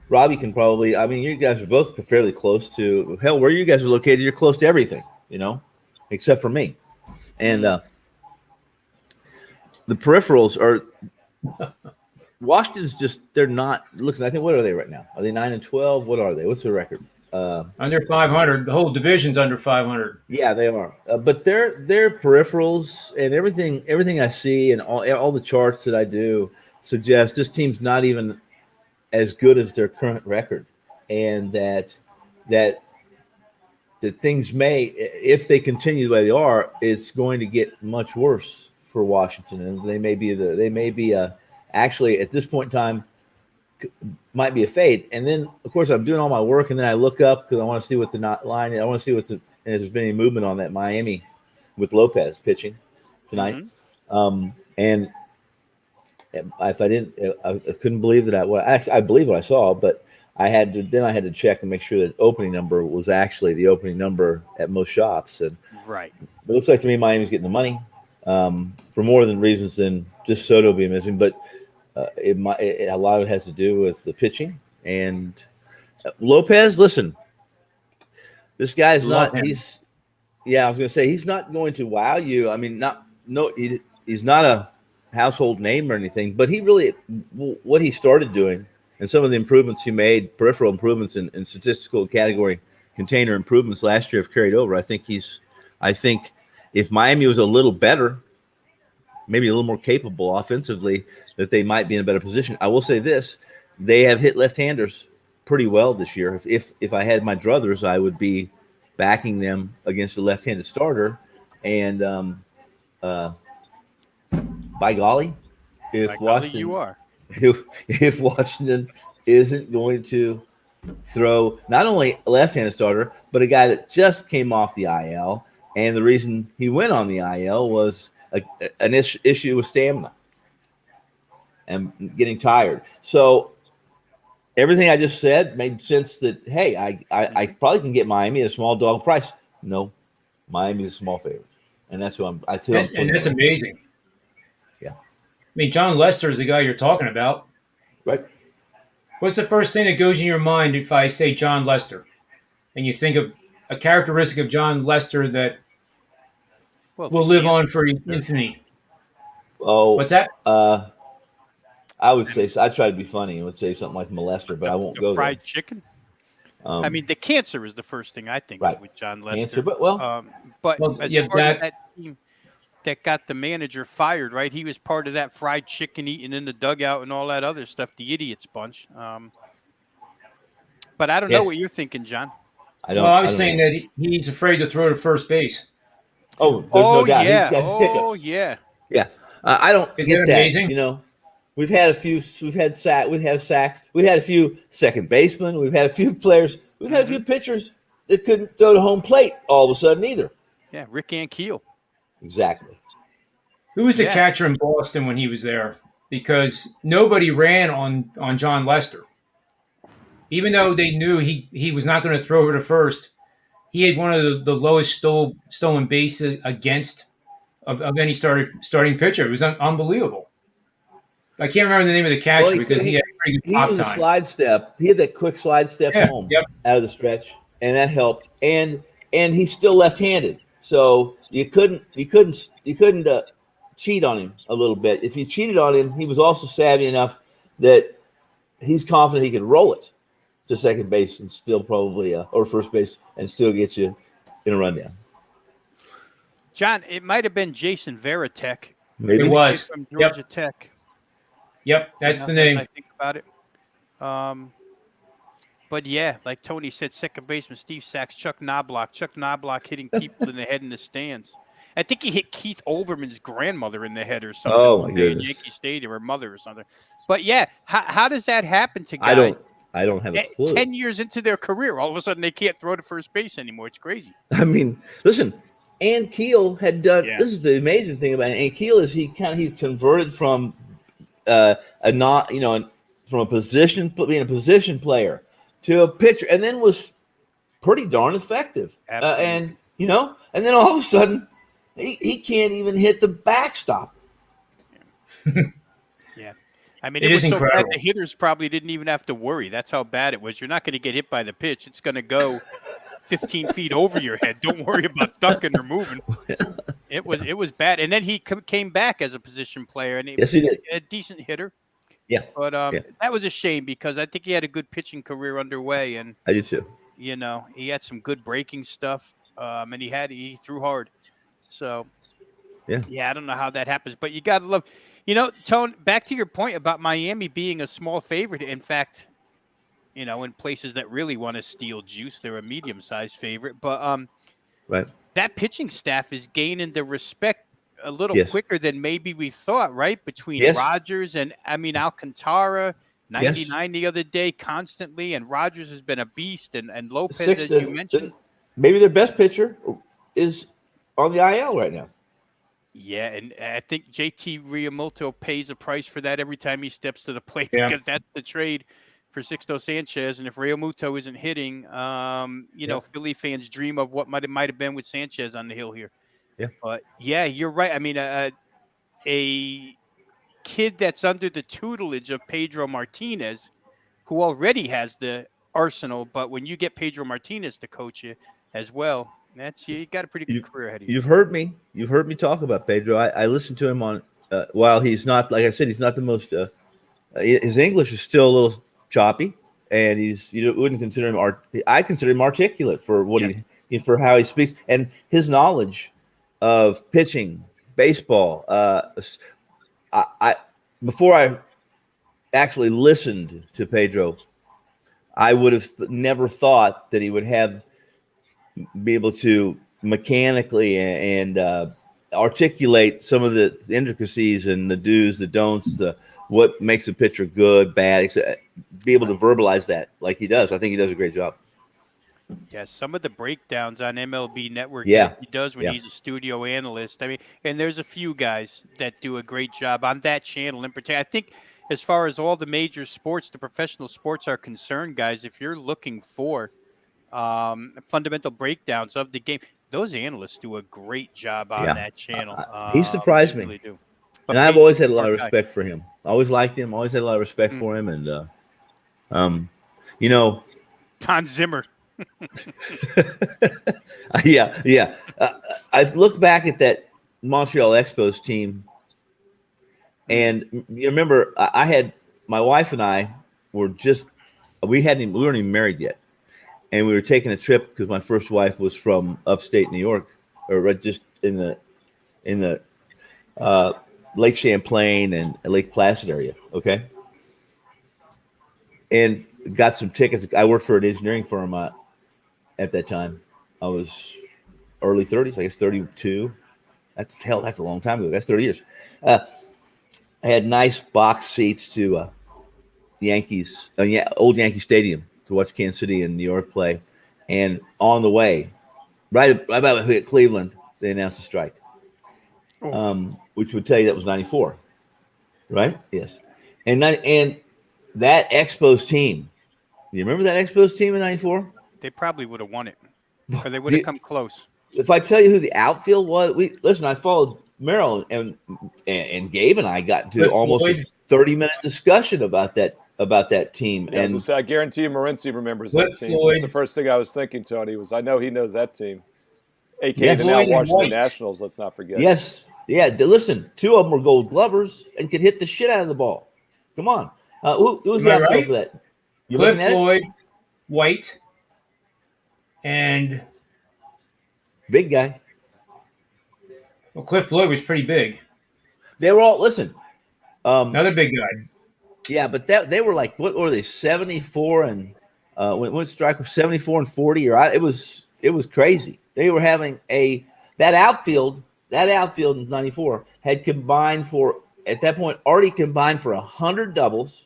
Robbie can probably. I mean, you guys are both fairly close to hell. Where you guys are located, you're close to everything, except for me. And the peripherals are. Washington's they're not. Listen, I think what are they right now? Are they 9-12? What are they? What's their record? Under 500. The whole division's under 500. Yeah, they are. But their peripherals and everything I see and all the charts that I do suggest this team's not even as good as their current record, and that things may, if they continue the way they are, it's going to get much worse for Washington, and they may be actually at this point in time might be a fade. And then, of course, I'm doing all my work, and then I look up because I want to see what the line is. I want to see if there's been any movement on that Miami with Lopez pitching tonight. And if I didn't, I couldn't believe that. I believe what I saw, but I had to check and make sure that opening number was actually the opening number at most shops. And Right. It looks like to me Miami's getting the money for more than reasons than just Soto being missing, but. A lot of it has to do with the pitching and Lopez. Listen, this guy's not. I was going to say he's not going to wow you. I mean, he's not a household name or anything, but he really what he started doing and some of the improvements he made, peripheral improvements and statistical category container improvements last year have carried over. I think if Miami was a little better, maybe a little more capable offensively, that they might be in a better position. I will say this: they have hit left-handers pretty well this year. If I had my druthers, I would be backing them against a left-handed starter. And by golly, if Washington isn't going to throw not only a left-handed starter, but a guy that just came off the IL, and the reason he went on the IL was an issue with stamina and getting tired. So everything I just said made sense that, hey, I probably can get Miami at a small dog price. No, Miami is a small favorite. And that's who I'm. And that's amazing. Yeah. I mean, John Lester is the guy you're talking about. Right. What's the first thing that goes in your mind if I say John Lester? And you think of a characteristic of John Lester that will live on for infinity. Oh, what's that? I would say I try to be funny and would say something like molester, but I won't go fried there. Chicken. I mean, the cancer is the first thing I think of with John Lester. Cancer, but as part of that team that got the manager fired, right? He was part of that fried chicken eating in the dugout and all that other stuff. The idiots bunch. But I don't know what you're thinking, John. I was saying that he's afraid to throw to first base. Oh, there's no doubt. Yeah. Yeah. I don't get that. Amazing? We've had a few. We've had sacks. We've had a few second basemen. We've had a few players. We've had a few pitchers that couldn't throw to home plate all of a sudden either. Yeah, Rick Ankiel. Exactly. Who was the catcher in Boston when he was there? Because nobody ran on John Lester, even though they knew he was not going to throw over to first. He had one of the lowest stolen bases against of any starting pitcher. It was unbelievable. I can't remember the name of the catcher Well, because he had a pretty good he pop was a time. slide step. He had that quick slide step Yeah, home yep. out of the stretch, and that helped. And he's still left-handed, so you couldn't cheat on him a little bit. If you cheated on him, he was also savvy enough that he's confident he could roll it to second base and still probably or first base and still get you in a rundown. John, it might have been Jason Veritek. Maybe It was. From Georgia Tech. Yep, that's the name. I think about it. But yeah, like Tony said, second baseman Steve Sachs, Chuck Knobloch hitting people in the head in the stands. I think he hit Keith Olbermann's grandmother in the head or something. Oh, my in goodness. Yankee Stadium, or mother or something. But yeah, how does that happen to guys? I don't have a clue. 10 years into their career, all of a sudden they can't throw to first base anymore. It's crazy. I mean, listen, Ann Keel had done. Yeah. This is the amazing thing about Ann Keel is he converted from from a position being a position player to a pitcher, and then was pretty darn effective. And then all of a sudden he can't even hit the backstop. Yeah. I mean, It was is so incredible. bad the hitters probably didn't even have to worry. That's how bad it was. You're not going to get hit by the pitch. It's going to go 15 feet over your head. Don't worry about ducking or moving. It was bad. And then he came back as a position player, and Yes, he did. A decent hitter. Yeah. But that was a shame because I think he had a good pitching career underway, and I do too. he had some good breaking stuff, and he threw hard. So yeah, I don't know how that happens, but you got to love. Tone, back to your point about Miami being a small favorite. In fact, in places that really want to steal juice, they're a medium-sized favorite. But Right. that pitching staff is gaining the respect a little Yes. quicker than maybe we thought, right? Between Yes. Rodgers and, Alcantara, 99 Yes. the other day constantly, and Rodgers has been a beast, and Lopez, as you mentioned. Maybe their best pitcher is on the IL right now. Yeah, and I think JT Realmuto pays a price for that every time he steps to the plate Yeah. because that's the trade for Sixto Sanchez. And if Realmuto isn't hitting, Philly fans dream of what might have been with Sanchez on the hill here. Yeah. But yeah, you're right. I mean, a kid that's under the tutelage of Pedro Martinez, who already has the arsenal, but when you get Pedro Martinez to coach you as well, you got a pretty good career ahead of you. You've heard me talk about Pedro. I listened to him on while he's not, like I said, he's not the most his English is still a little choppy, and you wouldn't consider him I consider him articulate for what for how he speaks, and his knowledge of pitching, baseball. I before I actually listened to Pedro, I would have never thought that he would be able to mechanically and articulate some of the intricacies and the do's, the don'ts, what makes a pitcher good, bad, be able to verbalize that like he does. I think he does a great job. Yeah, some of the breakdowns on MLB Network that he does when he's a studio analyst. I mean, and there's a few guys that do a great job on that channel in particular. I think as far as all the major sports, the professional sports are concerned, guys, if you're looking for fundamental breakdowns of the game, those analysts do a great job on that channel. He surprised me. Really do. And I've always had a lot of respect for him. I always liked him. Always had a lot of respect for him. And, Ton Zimmer. Yeah. I look back at that Montreal Expos team, and you remember I had my wife and I we weren't even married yet, and we were taking a trip because my first wife was from upstate New York, or right just in the Lake Champlain and Lake Placid area. Okay, and got some tickets. I worked for an engineering firm at that time. I was early 30s, I guess 32. That's a long time ago. That's 30 years. I had nice box seats to Yankees, old Yankee Stadium to watch Kansas City and New York play. And on the way, right about hit Cleveland, they announced a strike, which would tell you that was 94, right? Yes. And that Expos team, you remember that Expos team in 94? They probably would have won it, or they would have come close. If I tell you who the outfield was, I followed Merril, and Gabe and I got to 30-minute discussion about that team. Yeah, And I guarantee you Morency remembers Cliff that team. Floyd. That's the first thing I was thinking, Tony, was I know he knows that team. A.K.A. Yeah. the now Floyd and Washington White. Nationals, let's not forget. yes, yeah. Listen, 2 of them were Gold Glovers and could hit the shit out of the ball. Come on, who's Am the I outfield right? for that? You Cliff looking at it? Floyd, White, and Big guy. well, Cliff Floyd was pretty big. They were all listen. Another big guy. Yeah, but they were like, what were they? 74 and when strike was 74 and 40, or it was crazy. They were having that outfield in '94 had combined for, at that point, already combined for 100 doubles,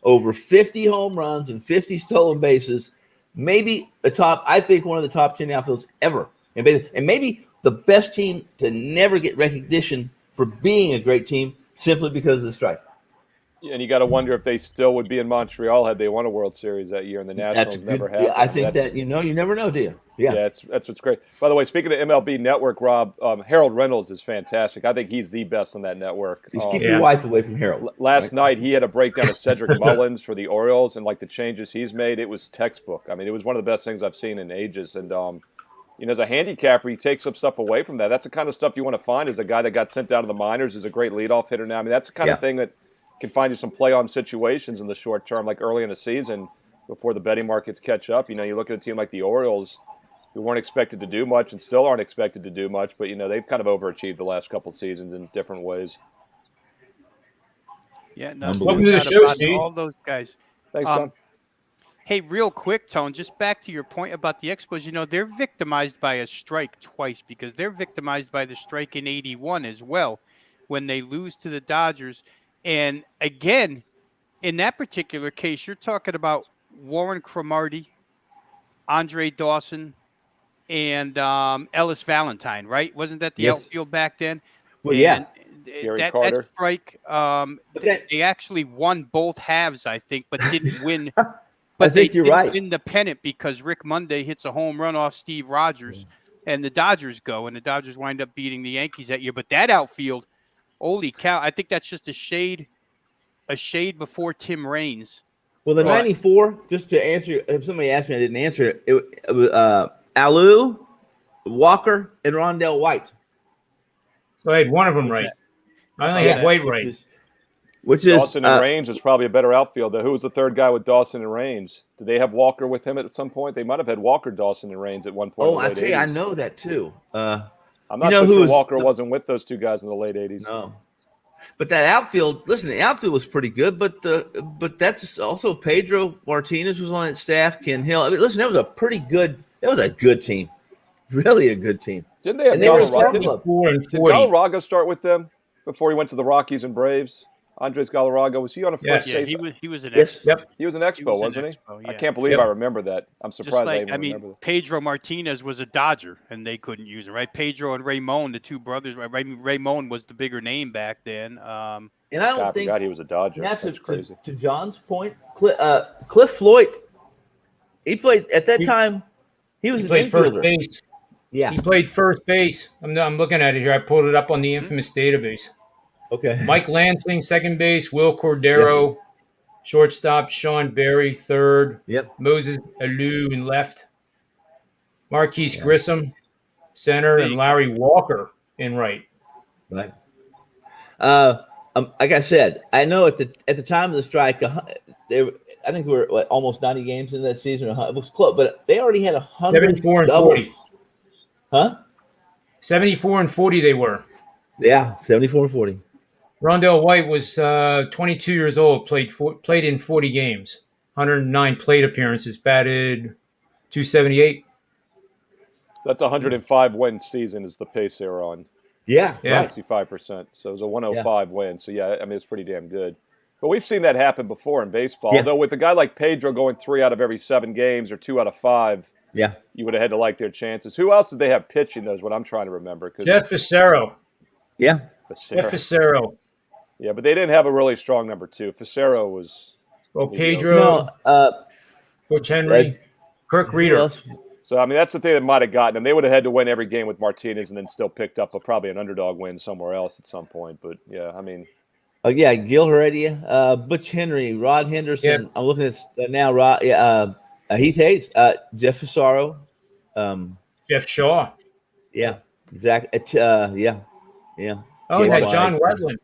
over 50 home runs and 50 stolen bases. Maybe I think one of the top 10 outfields ever, and maybe the best team to never get recognition for being a great team simply because of the strike. And you got to wonder if they still would be in Montreal had they won a World Series that year, and the Nationals never happened. Yeah, I think you never know, do you? Yeah, that's what's great. By the way, speaking of MLB Network, Rob, Harold Reynolds is fantastic. I think he's the best on that network. Just keep your wife away from Harold. Last night, he had a breakdown of Cedric Mullins for the Orioles and like the changes he's made. It was textbook. I mean, it was one of the best things I've seen in ages. And as a handicapper, you take some stuff away from that. That's the kind of stuff you want to find as a guy that got sent down to the minors, is a great leadoff hitter now. I mean, that's the kind of thing that can find you some play-on situations in the short term, like early in the season before the betting markets catch up. You look at a team like the Orioles, who weren't expected to do much and still aren't expected to do much, but, they've kind of overachieved the last couple seasons in different ways. Yeah, no, Welcome to the show, Steve. all those guys. Thanks, John. Hey, real quick, Tone, just back to your point about the Expos, they're victimized by a strike twice, because they're victimized by the strike in '81 as well when they lose to the Dodgers. And again, in that particular case, you're talking about Warren Cromartie, Andre Dawson, and Ellis Valentine, right? Wasn't that the outfield back then? Well, yeah. Gary Carter. That strike, they actually won both halves, I think, but didn't win. But I think you're right. Win the pennant because Rick Monday hits a home run off Steve Rodgers, and the Dodgers go, and the Dodgers wind up beating the Yankees that year. But that outfield, holy cow! I think that's just a shade before Tim Raines. Well, the '94, just to answer, if somebody asked me, I didn't answer it. It was Alou, Walker, and Rondell White. So I had one of them right. I only had White right. Which is Dawson and Raines was probably a better outfielder. Who was the third guy with Dawson and Raines? Did they have Walker with him at some point? They might have had Walker, Dawson, and Raines at one point. Oh, I tell you, I know that too. I'm not so sure Walker wasn't with those two guys in the late '80s. No, but that outfield. Listen, the outfield was pretty good, but that's also Pedro Martinez was on that staff. Ken Hill. I mean, listen, that was a good team, really a good team. Didn't they have Did Galarraga start with them before he went to the Rockies and Braves? Andres Galarraga, was he on a first base? He was an Expo. Yep. He was an Expo, wasn't he? Yeah. I can't believe I remember that. I'm surprised I even remember that. Pedro Martinez was a Dodger, and they couldn't use him, right? Pedro and Ramon, the two brothers. Ramon was the bigger name back then. And I forgot he was a Dodger. That's crazy. To John's point, Cliff Floyd, he played at that time. He played first base. Yeah, he played first base. I'm looking at it here. I pulled it up on the infamous database. Okay. Mike Lansing, second base. Will Cordero, shortstop. Sean Berry, third. Yep. Moses Alou in left. Marquise Grissom, center, and Larry Walker in right. Right. Like I said, I know at the time of the strike, I think we were almost 90 games into that season. It was close, but they already had 100 74 and doubles. 40. Huh? 74 and 40 they were. Yeah, 74 and 40. Rondell White was 22 years old, played in 40 games, 109 plate appearances, batted .278. So that's a 105 win season is the pace they're on. Yeah. 65%. So it was a 105 win. So, I mean, it's pretty damn good. But we've seen that happen before in baseball. Although with a guy like Pedro going 3 out of every 7 games or 2 out of 5, you would have had to like their chances. Who else did they have pitching, though, is what I'm trying to remember. Jeff Facero. Yeah. Jeff Facero. Yeah, but they didn't have a really strong number 2. Facero was – Well, Pedro, Butch Henry, Kirk Reeder. So, I mean, that's the thing that might have gotten them. They would have had to win every game with Martinez and then still picked up probably an underdog win somewhere else at some point. But, yeah, I mean, Oh yeah, Gil Heredia, Butch Henry, Rod Henderson. Yep. I'm looking at now. Rod, Heath Hayes, Jeff Fasaro. Jeff Shaw. Yeah, Zach. Yeah. Oh, Get yeah, White. John Wetland,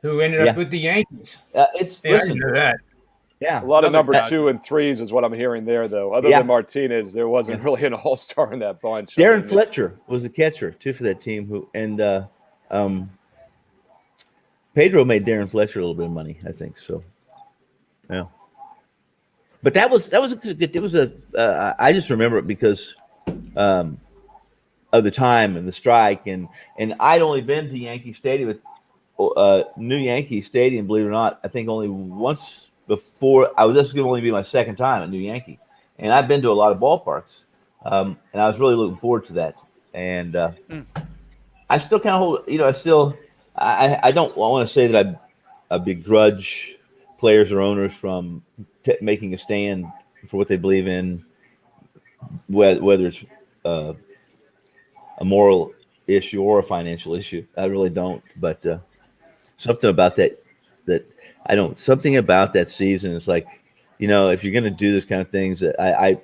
who ended up Yeah. with the Yankees. It's Yeah, I listen. didn't know that. Yeah, A lot of Another number Dodger. 2 and 3s is what I'm hearing there, though. Other Yeah. than Martinez, there wasn't really an all-star in that bunch. Darren I mean, Fletcher was the catcher too for that team. Pedro made Darren Fletcher a little bit of money, I think. So, yeah. But that was I just remember it because of the time and the strike, and I'd only been to Yankee Stadium, New Yankee Stadium, believe it or not. I think only once before. This was going to only be my second time at New Yankee, and I've been to a lot of ballparks, and I was really looking forward to that. And I still kind of hold, I don't want to say that I begrudge players or owners from making a stand for what they believe in, whether it's a moral issue or a financial issue. I really don't. But something about something about that season is like, if you're going to do this kind of things, you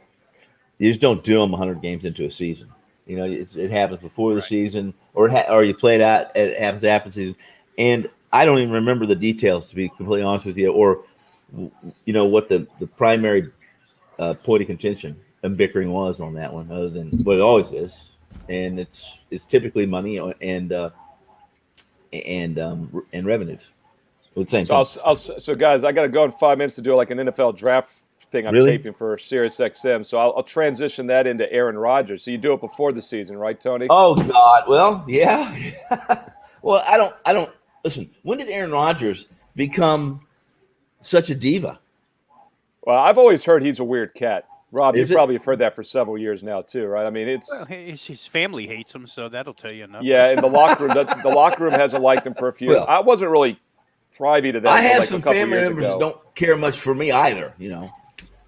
just don't do them 100 games into a season. It happens before the season, or you play it out. It happens after the season, and I don't even remember the details, to be completely honest with you, or what the primary point of contention and bickering was on that one, other than what it always is, and it's typically money and revenues. So guys, I got to go in 5 minutes to do like an NFL draft thing I'm Really? taping for SiriusXM. So I'll transition that into Aaron Rodgers. So you do it before the season, right, Tony? Oh God, well, yeah. Well, I don't listen. When did Aaron Rodgers become such a diva? Well, I've always heard he's a weird cat. Rob, you Is it? probably have heard that for several years now too, right? I mean, it's Well, his family hates him, so that'll tell you enough. yeah. In the locker room, the locker room hasn't liked him for a few. Well, I wasn't really privy to that. I until, have like, some a couple family years members ago. that don't care much for me either.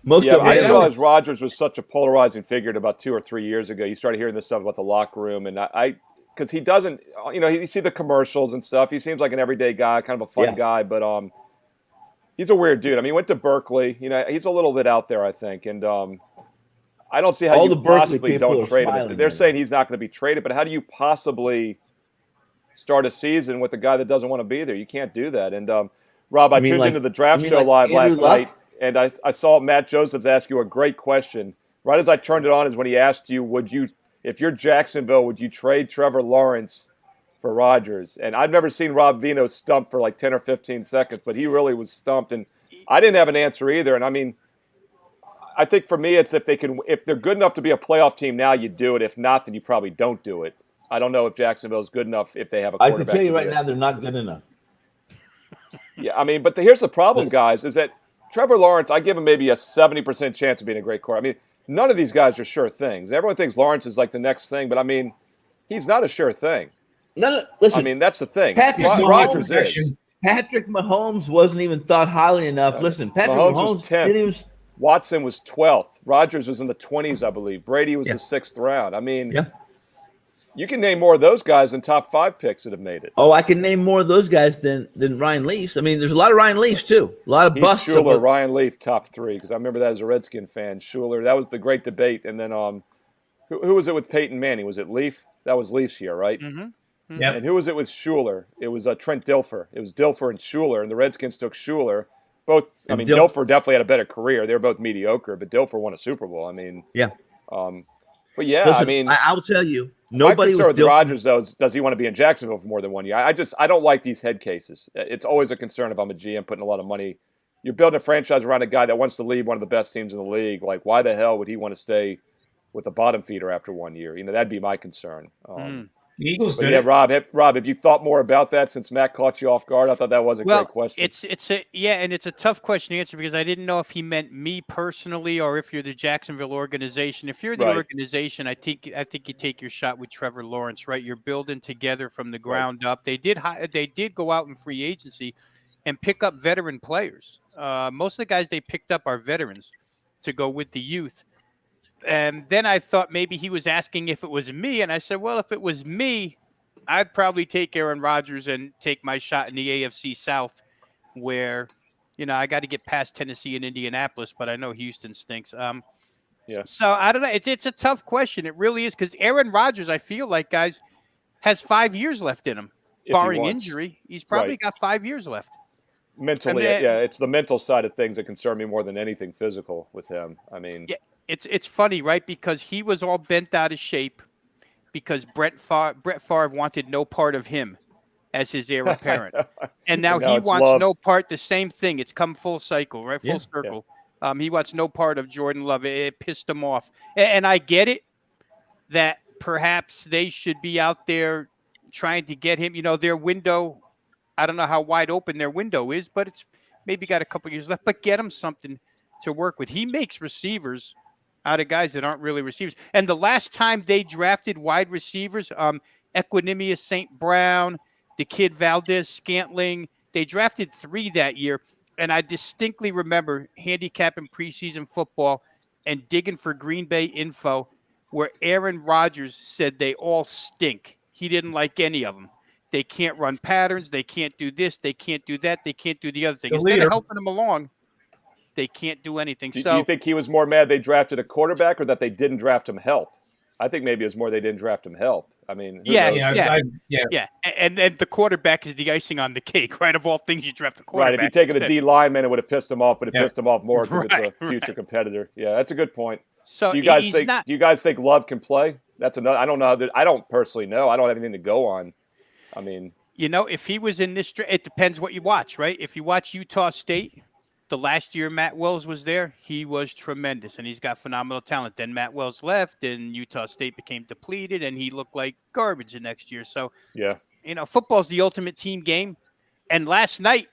Most Yeah, of I them. didn't realize Rodgers was such a polarizing figure about 2 or 3 years ago. You started hearing this stuff about the locker room, and I because he doesn't, you see the commercials and stuff. He seems like an everyday guy, kind of a fun guy, but he's a weird dude. I mean, he went to Berkeley. He's a little bit out there, I think, and I don't see how All you the Berkeley possibly people don't are trade him. smiling They're right saying he's not going to be traded, but how do you possibly start a season with a guy that doesn't want to be there? You can't do that. And Rob, I You mean tuned like- into the draft you mean show like live Andrew last Luck? night, and I saw Matt Josephs ask you a great question. Right as I turned it on is when he asked you, if you're Jacksonville, would you trade Trevor Lawrence for Rodgers? And I've never seen Rob Veno stumped for like 10 or 15 seconds, but he really was stumped, and I didn't have an answer either. And I mean, I think for me, it's if they're good enough to be a playoff team now, you do it. If not, then you probably don't do it. I don't know if Jacksonville's good enough if they have a I quarterback. can tell you to right do it. now, they're not good enough. Yeah, I mean, but here's the problem, guys, is that Trevor Lawrence, I give him maybe a 70% chance of being a great quarterback. I mean, none of these guys are sure things. Everyone thinks Lawrence is like the next thing, but I mean, he's not a sure thing. No, listen. I mean, that's the thing. Patrick Rodgers Mahomes, is. Patrick Mahomes wasn't even thought highly enough. Listen, Patrick Mahomes Mahomes was 10th. didn't even. Watson was 12th. Rodgers was in the 20s, I believe. Brady was Yeah. the 6th round. I mean, Yeah. you can name more of those guys than top 5 picks that have made it. Oh, I can name more of those guys than Ryan Leafs. I mean, there's a lot of Ryan Leafs too. A lot of Heath busts. Schuler, Ryan Leaf, top 3, because I remember that as a Redskin fan. Schuler, that was the great debate. And then who was it with Peyton Manning? Was it Leaf? That was Leaf's year, right? Mm-hmm. Yep. And who was it with Schuler? It was Trent Dilfer. It was Dilfer and Schuler, and the Redskins took Schuler. Both. I mean, Dilfer definitely had a better career. They were both mediocre, but Dilfer won a Super Bowl. I mean, Yeah. But yeah, Listen, I mean, I will tell you, my nobody concern with with Rodgers though is, does he want to be in Jacksonville for more than 1 year? I don't like these head cases. It's always a concern if I'm a GM putting a lot of money. You're building a franchise around a guy that wants to leave one of the best teams in the league. Like, why the hell would he want to stay with the bottom feeder after 1 year? That'd be my concern. The Eagles But did yeah, it. Rob, have you thought more about that since Matt caught you off guard? I thought that was a great question. It's a tough question to answer because I didn't know if he meant me personally or if you're the Jacksonville organization. If you're the Right. organization, I think you take your shot with Trevor Lawrence, right? You're building together from the ground up. They did go out in free agency and pick up veteran players. Most of the guys they picked up are veterans to go with the youth. And then I thought maybe he was asking if it was me, and I said, well, if it was me, I'd probably take Aaron Rodgers and take my shot in the AFC South, where, I got to get past Tennessee and Indianapolis, but I know Houston stinks. Yeah. So I don't know. It's a tough question. It really is, because Aaron Rodgers, I feel like, guys, has 5 years left in him, barring injury. He's probably got 5 years left. Mentally, it's the mental side of things that concern me more than anything physical with him. I mean, yeah, it's funny, right? Because he was all bent out of shape because Brett Favre wanted no part of him as his heir apparent, and now he wants no part. The same thing. It's come full cycle, right? Full circle. Yeah. He wants no part of Jordan Love. It pissed him off, and I get it that perhaps they should be out there trying to get him. Their window. I don't know how wide open their window is, but it's maybe got a couple years left. But get him something to work with. He makes receivers out of guys that aren't really receivers. And the last time they drafted wide receivers, Equanimous St. Brown, the kid Valdez Scantling, they drafted 3 that year. And I distinctly remember handicapping preseason football and digging for Green Bay info where Aaron Rodgers said they all stink. He didn't like any of them. They can't run patterns. They can't do this. They can't do that. They can't do the other thing. Instead of helping them along, they can't do anything. Do you think he was more mad they drafted a quarterback or that they didn't draft him help? I think maybe it was more they didn't draft him help. I mean, yeah. And the quarterback is the icing on the cake, right? Of all things, you draft the quarterback. Right. If you'd taken a D lineman, it would have pissed him off, but it pissed him off more because it's a future competitor. Yeah, that's a good point. So do you guys think Love can play? That's another. I don't know. I don't personally know. I don't have anything to go on. I mean, if he was in this, it depends what you watch, right? If you watch Utah State, the last year Matt Wells was there, he was tremendous, and he's got phenomenal talent. Then Matt Wells left, and Utah State became depleted, and he looked like garbage the next year. So, football's the ultimate team game. And last night,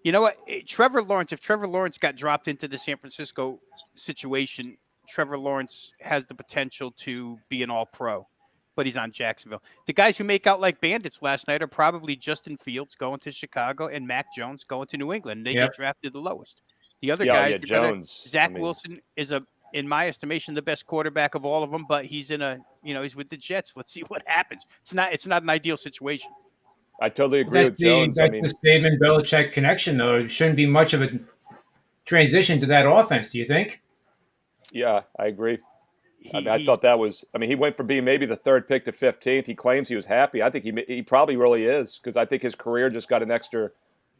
you know what? If Trevor Lawrence got dropped into the San Francisco situation, Trevor Lawrence has the potential to be an all-pro. But he's on Jacksonville. The guys who make out like bandits last night are probably Justin Fields going to Chicago and Mac Jones going to New England. They get drafted the lowest. The other guys, Zach Wilson is in my estimation, the best quarterback of all of them. But he's he's with the Jets. Let's see what happens. It's not an ideal situation. I totally agree with Jones. That's the Saban Belichick connection, though. It shouldn't be much of a transition to that offense. Do you think? Yeah, I agree. I thought that was – he went from being maybe the 3rd pick to 15th. He claims he was happy. I think he probably really is because I think his career just got an extra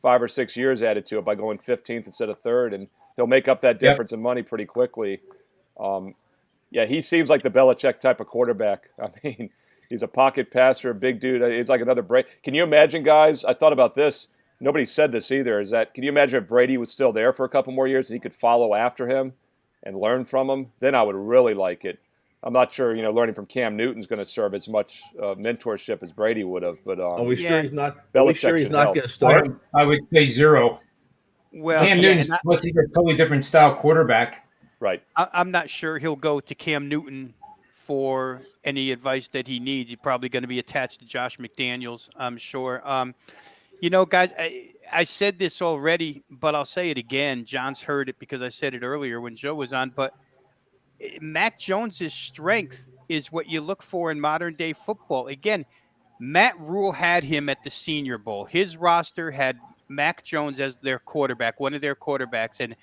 5 or 6 years added to it by going 15th instead of 3rd, and he'll make up that difference in money pretty quickly. He seems like the Belichick type of quarterback. He's a pocket passer, a big dude. He's like another Brady. Can you imagine, guys? I thought about this. Nobody said this either. Can you imagine if Brady was still there for a couple more years and he could follow after him and learn from him? Then I would really like it. I'm not sure, learning from Cam Newton's going to serve as much mentorship as Brady would have. But are we sure he's not? Are we sure he's not going to start? I would say 0. Well, Cam Newton's must be a totally different style quarterback. Right. I'm not sure he'll go to Cam Newton for any advice that he needs. He's probably going to be attached to Josh McDaniels, I'm sure. Guys, I said this already, but I'll say it again. John's heard it because I said it earlier when Joe was on. But Mac Jones's strength is what you look for in modern-day football. Again, Matt Rule had him at the Senior Bowl. His roster had Mac Jones as their quarterback, one of their quarterbacks. And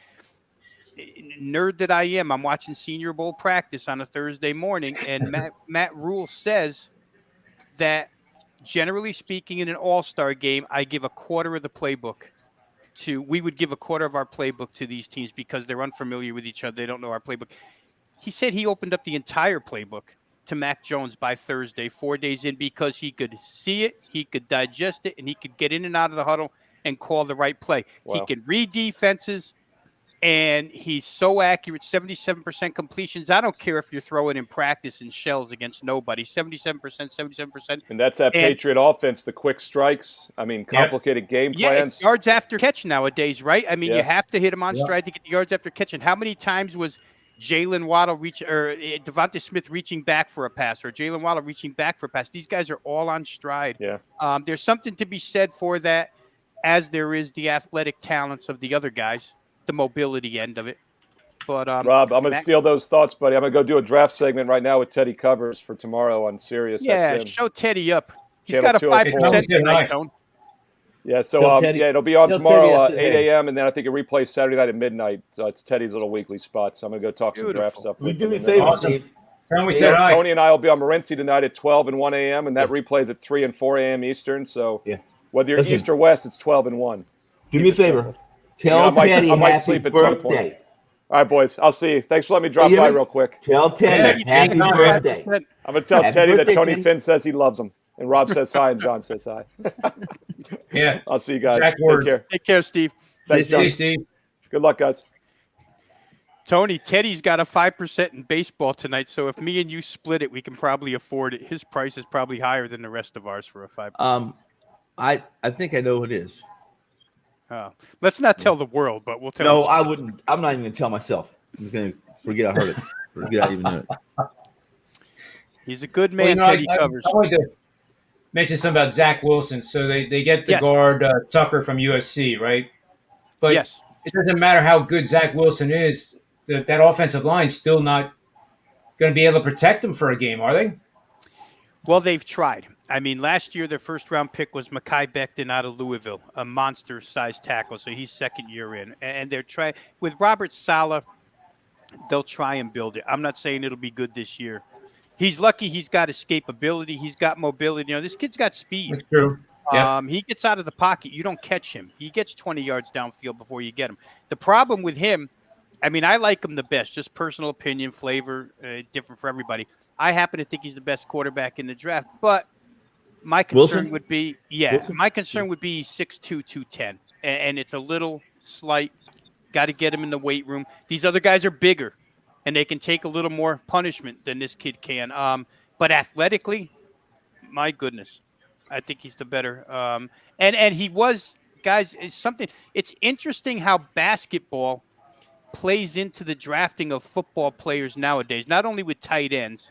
nerd that I am, I'm watching Senior Bowl practice on a Thursday morning, and Matt Rule says that, generally speaking, in an all-star game, I give a quarter of the playbook we would give a quarter of our playbook to these teams because they're unfamiliar with each other. They don't know our playbook. He said he opened up the entire playbook to Mac Jones by Thursday, 4 days in, because he could see it, he could digest it, and he could get in and out of the huddle and call the right play. Wow. He can read defenses, and he's so accurate, 77% completions. I don't care if you're throwing in practice in shells against nobody, 77%. And that's that Patriot offense, the quick strikes. Complicated game plans. It's yards after catch nowadays, right? You have to hit him on stride to get the yards after catch. And how many times was Jalen Waddle or Devontae Smith reaching back for a pass, or Jalen Waddle reaching back for a pass? These guys are all on stride. Yeah. There's something to be said for that, as there is the athletic talents of the other guys, the mobility end of it. But Rob, I'm going to steal those thoughts, buddy. I'm going to go do a draft segment right now with Teddy Covers for tomorrow on Sirius. Yeah, show Teddy up. He's got a 5% tonight, Tone. Yeah, so it'll be on tomorrow 8 a.m. and then I think it replays Saturday night at midnight. So it's Teddy's little weekly spot. So I'm gonna go talk some draft stuff. Will you do me a favor, Steve? Tony and I will be on Morenci tonight at 12 and 1 a.m. and that replays at 3 and 4 a.m. Eastern. So whether you're East or West, it's 12 and 1. Do me a favor. Tell Teddy happy birthday. All right, boys. I'll see you. Thanks for letting me drop by real quick. Tell Teddy happy birthday. I'm gonna tell Teddy that Tony Finn says he loves him. And Rob says hi, and John says hi. Yeah. I'll see you guys. Take care. Take care, Steve. Thanks, John. Hey, Steve. Good luck, guys. Tony, Teddy's got a 5% in baseball tonight, so if me and you split it, we can probably afford it. His price is probably higher than the rest of ours for a 5%. I think I know who it is. Let's not tell the world, but we'll tell. No, I wouldn't. I'm not even going to tell myself. I'm just going to forget I heard it. Forget I even knew it. He's a good man. Teddy covers. I wanted to mention something about Zach Wilson. So they get the guard Tucker from USC, right? But it doesn't matter how good Zach Wilson is. That offensive line is still not going to be able to protect him for a game, are they? Well, they've tried. I mean, last year their first-round pick was Mekhi Becton out of Louisville, a monster-sized tackle, so he's second year in. And they're trying – with Robert Saleh, they'll try and build it. I'm not saying it'll be good this year. He's lucky he's got escapability. He's got mobility. You know, this kid's got speed. That's true. Yeah. He gets out of the pocket. You don't catch him. He gets 20 yards downfield before you get him. The problem with him, I mean, I like him the best, just personal opinion, flavor, different for everybody. I happen to think he's the best quarterback in the draft, but my concern would be, my concern would be 6'2", 210, and it's a little slight. Got to get him in the weight room. These other guys are bigger, and they can take a little more punishment than this kid can. But athletically, my goodness, I think he's the better. And he was, guys, it's interesting how basketball plays into the drafting of football players nowadays, not only with tight ends.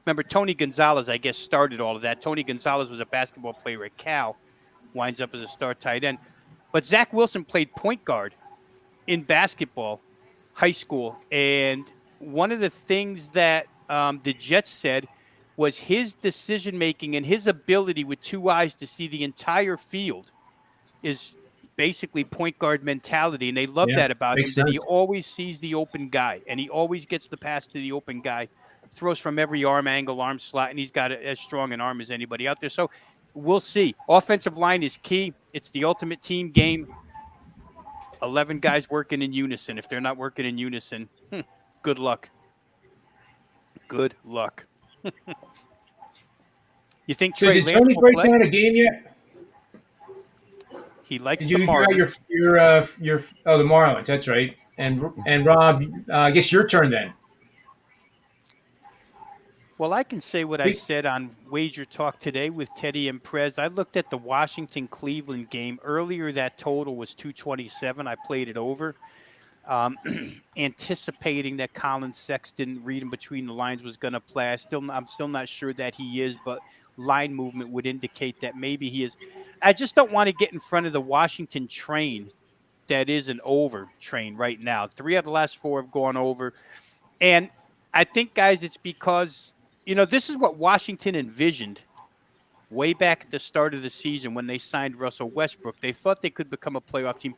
Remember, Tony Gonzalez, I guess, started all of that. Tony Gonzalez was a basketball player at Cal, winds up as a star tight end. But Zach Wilson played point guard in basketball, high school. And one of the things that the Jets said was his decision-making and his ability with two eyes to see the entire field is basically point guard mentality. And they love that about him, that he always sees the open guy, and he always gets the pass to the open guy. Throws from every arm angle, arm slot, and he's got as strong an arm as anybody out there. So we'll see. Offensive line is key. It's the ultimate team game. 11 guys working in unison. If they're not working in unison, good luck. Good luck. You think Trey did Lance Tony will break play? down a game yet? He likes Did the you Marlins. the Marlins? That's right. And Rob, I guess your turn then. Well, I can say what I said on Wager Talk today with Teddy and Prez. I looked at the Washington-Cleveland game. Earlier, that total was 227. I played it over, anticipating that Colin Sexton, reading between the lines, was going to play. I'm still not sure that he is, but line movement would indicate that maybe he is. I just don't want to get in front of the Washington train that is an over train right now. 3 out of the last 4 have gone over. And I think, guys, it's because – you know, this is what Washington envisioned way back at the start of the season when they signed Russell Westbrook. They thought they could become a playoff team.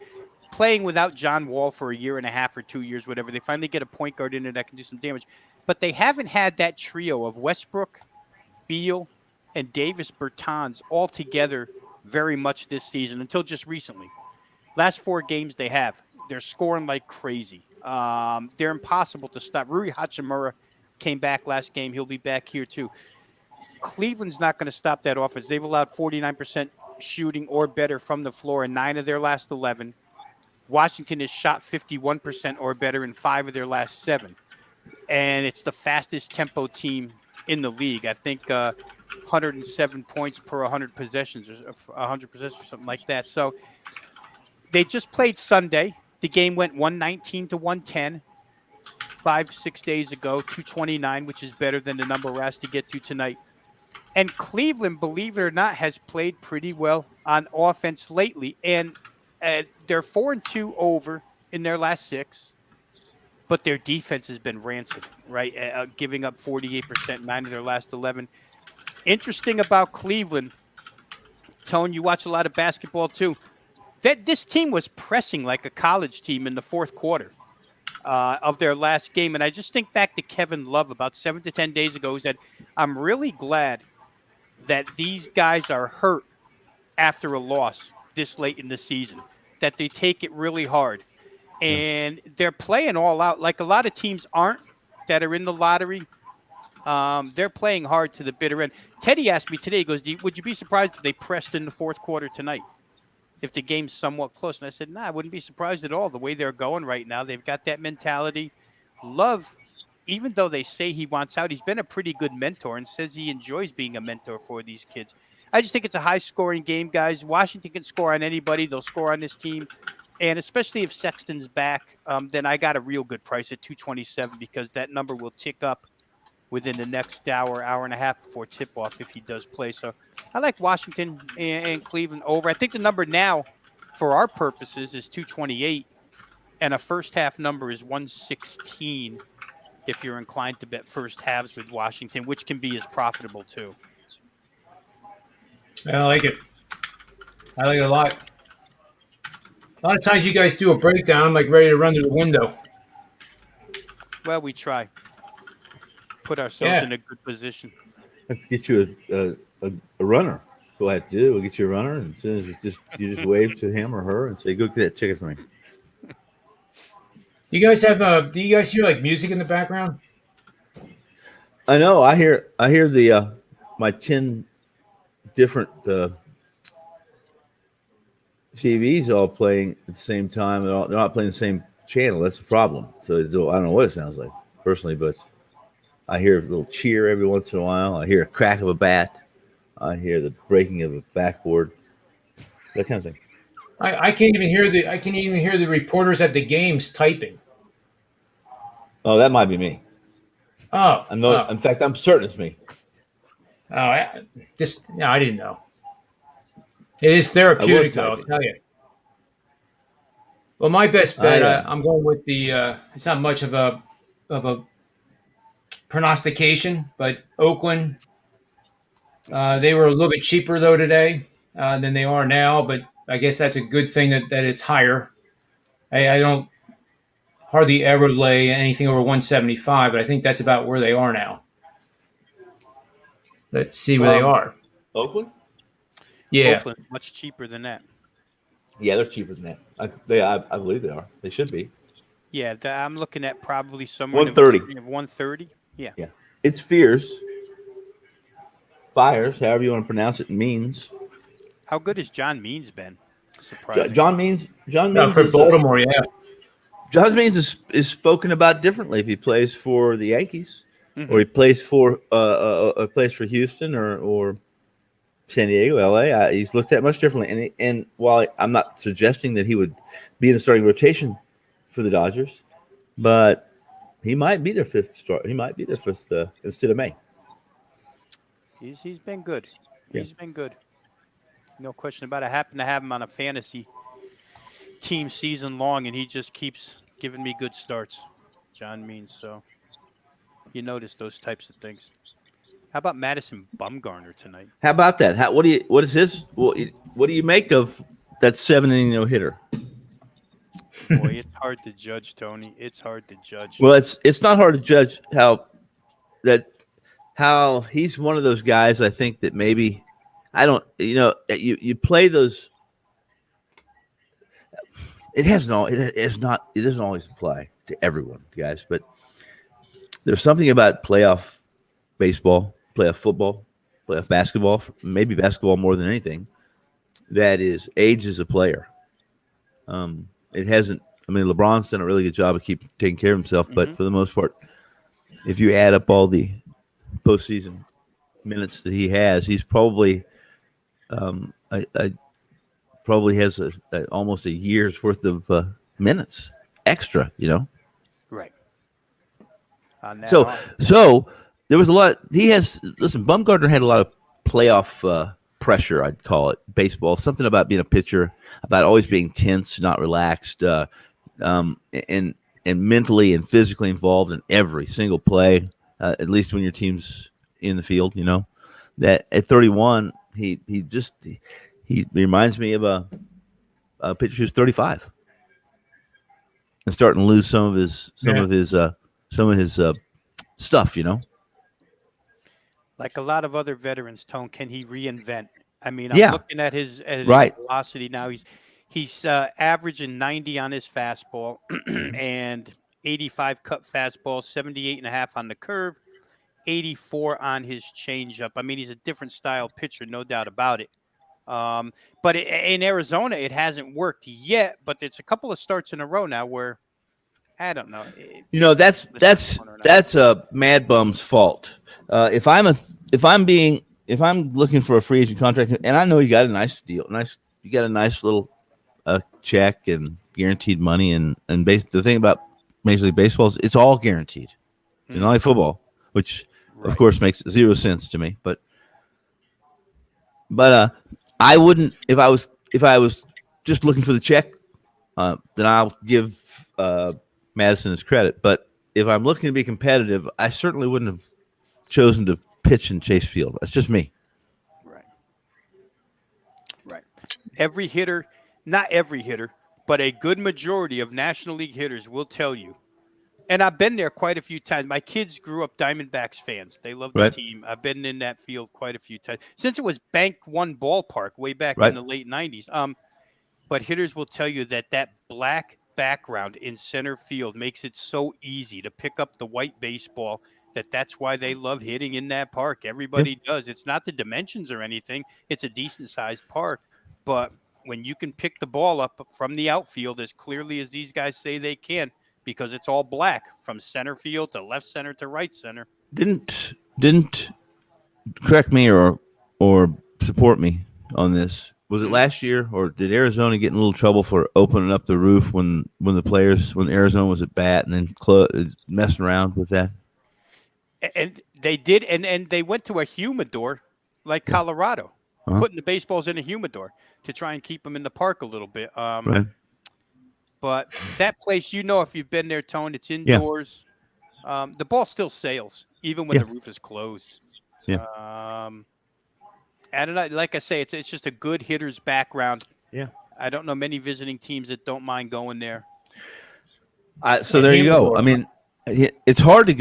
Playing without John Wall for a year and a half or 2 years, whatever, they finally get a point guard in there that can do some damage. But they haven't had that trio of Westbrook, Beal, and Davis Bertans all together very much this season until just recently. Last 4 games they have, they're scoring like crazy. They're impossible to stop. Rui Hachimura came back last game. He'll be back here too. Cleveland's not going to stop that offense. They've allowed 49% shooting or better from the floor in 9 of their last 11. Washington has shot 51% or better in 5 of their last 7. And it's the fastest tempo team in the league. I think 107 points per 100 possessions or 100 possessions or something like that. So they just played Sunday. The game went 119-110. 5-6 days ago, 229, which is better than the number we're asked to get to tonight. And Cleveland, believe it or not, has played pretty well on offense lately. And they're 4-2 over in their last 6, but their defense has been rancid, right? Giving up 48%, 9 of their last 11. Interesting about Cleveland, Tone, you watch a lot of basketball too. This team was pressing like a college team in the fourth quarter of their last game. And I just think back to Kevin Love about 7 to 10 days ago, who said, I'm really glad that these guys are hurt after a loss this late in the season, that they take it really hard. And they're playing all out like a lot of teams aren't that are in the lottery. They're playing hard to the bitter end. Teddy asked me today, he goes, would you be surprised if they pressed in the fourth quarter tonight, if the game's somewhat close? And I said, I wouldn't be surprised at all the way they're going right now. They've got that mentality. Love, even though they say he wants out, he's been a pretty good mentor and says he enjoys being a mentor for these kids. I just think it's a high-scoring game, guys. Washington can score on anybody. They'll score on this team. And especially if Sexton's back, then I got a real good price at $227 because that number will tick up within the next hour and a half before tip-off if he does play. So I like Washington and Cleveland over. I think the number now for our purposes is 228, and a first-half number is 116 if you're inclined to bet first halves with Washington, which can be as profitable too. I like it. I like it a lot. A lot of times you guys do a breakdown, I'm like ready to run to the window. Well, we try. Put ourselves in a good position. Let's get you a runner. Go ahead, do. We'll get you a runner, and as soon as you just wave to him or her and say, "Go get that chicken for me." You guys have do you guys hear like music in the background? I know. I hear the my 10 different TVs all playing at the same time. They're not playing the same channel. That's the problem. So I don't know what it sounds like personally, but I hear a little cheer every once in a while. I hear a crack of a bat. I hear the breaking of a backboard. That kind of thing. I can't even hear the reporters at the games typing. Oh, that might be me. Oh, in fact, I'm certain it's me. Oh, I didn't know. It is therapeutic, though, I'll tell you. Well, my best bet, I'm going with the. It's not much of a prognostication, but Oakland. They were a little bit cheaper though today than they are now, but I guess that's a good thing that it's higher. I don't hardly ever lay anything over 175, but I think that's about where they are now. Let's see where they are. Oakland? Yeah. Oakland, much cheaper than that. Yeah, they're cheaper than that. I believe they are. They should be. Yeah, I'm looking at probably somewhere 130. 130. Yeah. Yeah. It's Fierce. Fires, however you want to pronounce it, Means. How good has John Means been? Surprising. John Means for Baltimore, yeah. John Means is spoken about differently if he plays for the Yankees or he plays for Houston or San Diego, LA. He's looked at much differently. And while I'm not suggesting that he would be in the starting rotation for the Dodgers, but he might be their fifth start. He might be their fifth instead of May. He's been good. He's been good. No question about it. I happen to have him on a fantasy team season long, and he just keeps giving me good starts. John Means. So you notice those types of things. How about Madison Bumgarner tonight? How about that? What do you make of that 7-inning no-hitter? Boy, it's hard to judge, Tony. It's hard to judge. Well, it's not hard to judge how he's one of those guys. I think that maybe you play those. It doesn't always apply to everyone, guys. But there's something about playoff baseball, playoff football, playoff basketball, maybe basketball more than anything, that is age as a player. It hasn't. I mean, LeBron's done a really good job of taking care of himself, but for the most part, if you add up all the postseason minutes that he has, he's probably probably has almost a year's worth of minutes extra. Right. So there was a lot. Bumgarner had a lot of playoff pressure, I'd call it, baseball. Something about being a pitcher, about always being tense, not relaxed, and mentally and physically involved in every single play. At least when your team's in the field, that at 31, he He reminds me of a pitcher who's 35 and starting to lose some of his stuff. Like a lot of other veterans, Tone, can he reinvent? I mean, I'm Yeah. looking at his Right. velocity now. He's averaging 90 on his fastball and 85 cut fastball, 78.5 on the curve, 84 on his changeup. I mean, he's a different style pitcher, no doubt about it. But in Arizona, it hasn't worked yet. But it's a couple of starts in a row now where I don't know. That's a Mad Bum's fault. If I'm looking for a free agent contract, and I know you got a nice deal, you got a nice little check and guaranteed money, and the thing about Major League Baseball is it's all guaranteed, not like football, which of course makes zero sense to me. But I wouldn't if I was just looking for the check, then I'll give Madison his credit. But if I'm looking to be competitive, I certainly wouldn't have chosen to pitch in Chase Field. That's just me. Right. Every hitter, not every hitter, but a good majority of National League hitters will tell you. And I've been there quite a few times. My kids grew up Diamondbacks fans. They love the team. I've been in that field quite a few times since it was Bank One Ballpark way back in the late 90s. But hitters will tell you that black background in center field makes it so easy to pick up the white baseball that's why they love hitting in that park. Everybody does. It's not the dimensions or anything. It's a decent sized park. But when you can pick the ball up from the outfield as clearly as these guys say they can, because it's all black from center field to left center to right center. Didn't correct me or support me on this. Was it last year, or did Arizona get in a little trouble for opening up the roof when Arizona was at bat and then messing around with that? And they did, and they went to a humidor like Colorado, putting the baseballs in a humidor to try and keep them in the park a little bit. But that place, if you've been there, Tone, it's indoors. Yeah. The ball still sails, even when the roof is closed. Yeah. I don't know. Like I say, it's just a good hitter's background. Yeah. I don't know many visiting teams that don't mind going there. So there you go. I mean, it's hard to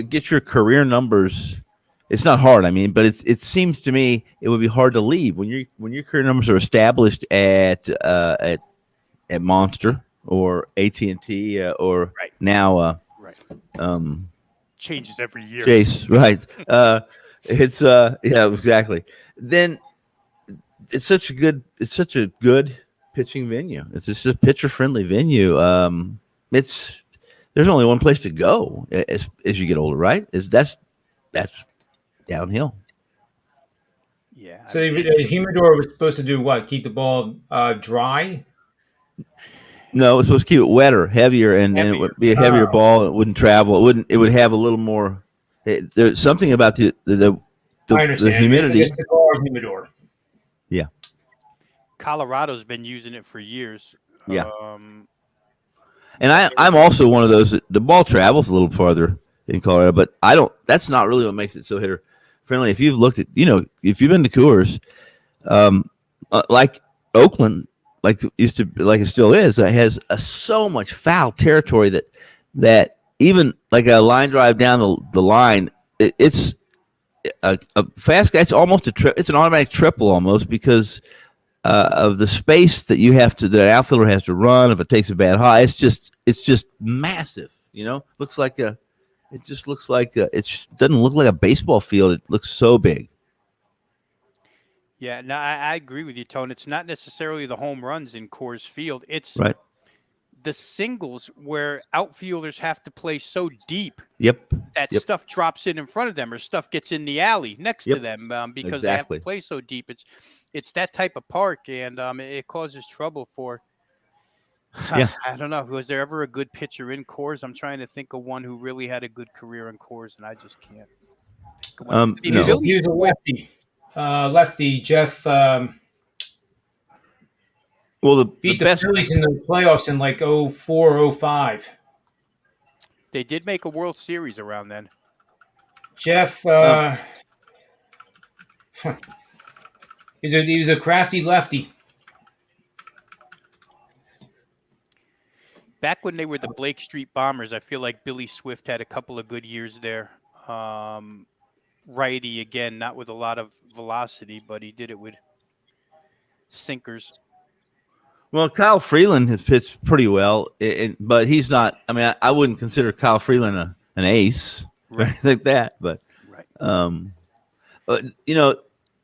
get your career numbers. It's not hard. I mean, but it seems to me it would be hard to leave when your career numbers are established at Monster or AT&T or now changes every year. Chase, right? It's exactly. Then it's such a good pitching venue. It's just a pitcher friendly venue. There's only one place to go as you get older, right? That's downhill. Yeah. So the humidor was supposed to do what? Keep the ball dry? No, it's supposed to keep it wetter, heavier, and it would be a heavier ball. It wouldn't travel. It would have a little more. There's something about the humidity. It's the car humidor. Yeah. Colorado's been using it for years. Yeah. And I'm also one of those that the ball travels a little farther in Colorado, but that's not really what makes it so hitter friendly. If you've looked at, if you've been to Coors, like Oakland, like it still is, that has so much foul territory that even like a line drive down the line, it's a fast guy. It's almost it's an automatic triple almost because of the space that that an outfielder has to run if it takes a bad high. It's just massive. It doesn't look like a baseball field. It looks so big. Yeah, no, I agree with you, Tone. It's not necessarily the home runs in Coors Field. It's the singles where outfielders have to play so deep that stuff drops in front of them or stuff gets in the alley next to them because they have to play so deep. It's that type of park, and it causes trouble for I don't know. Was there ever a good pitcher in Coors? I'm trying to think of one who really had a good career in Coors, and I just can't. He was a lefty. Lefty Jeff beat the Phillies in the playoffs in like 04, 05. They did make a World Series around then. Jeff He was a crafty lefty. Back when they were the Blake Street Bombers, I feel like Billy Swift had a couple of good years there. Righty again, not with a lot of velocity, but he did it with sinkers. Well, Kyle Freeland has pitched pretty well, but he's not. I mean, I wouldn't consider Kyle Freeland an ace or anything like that. But,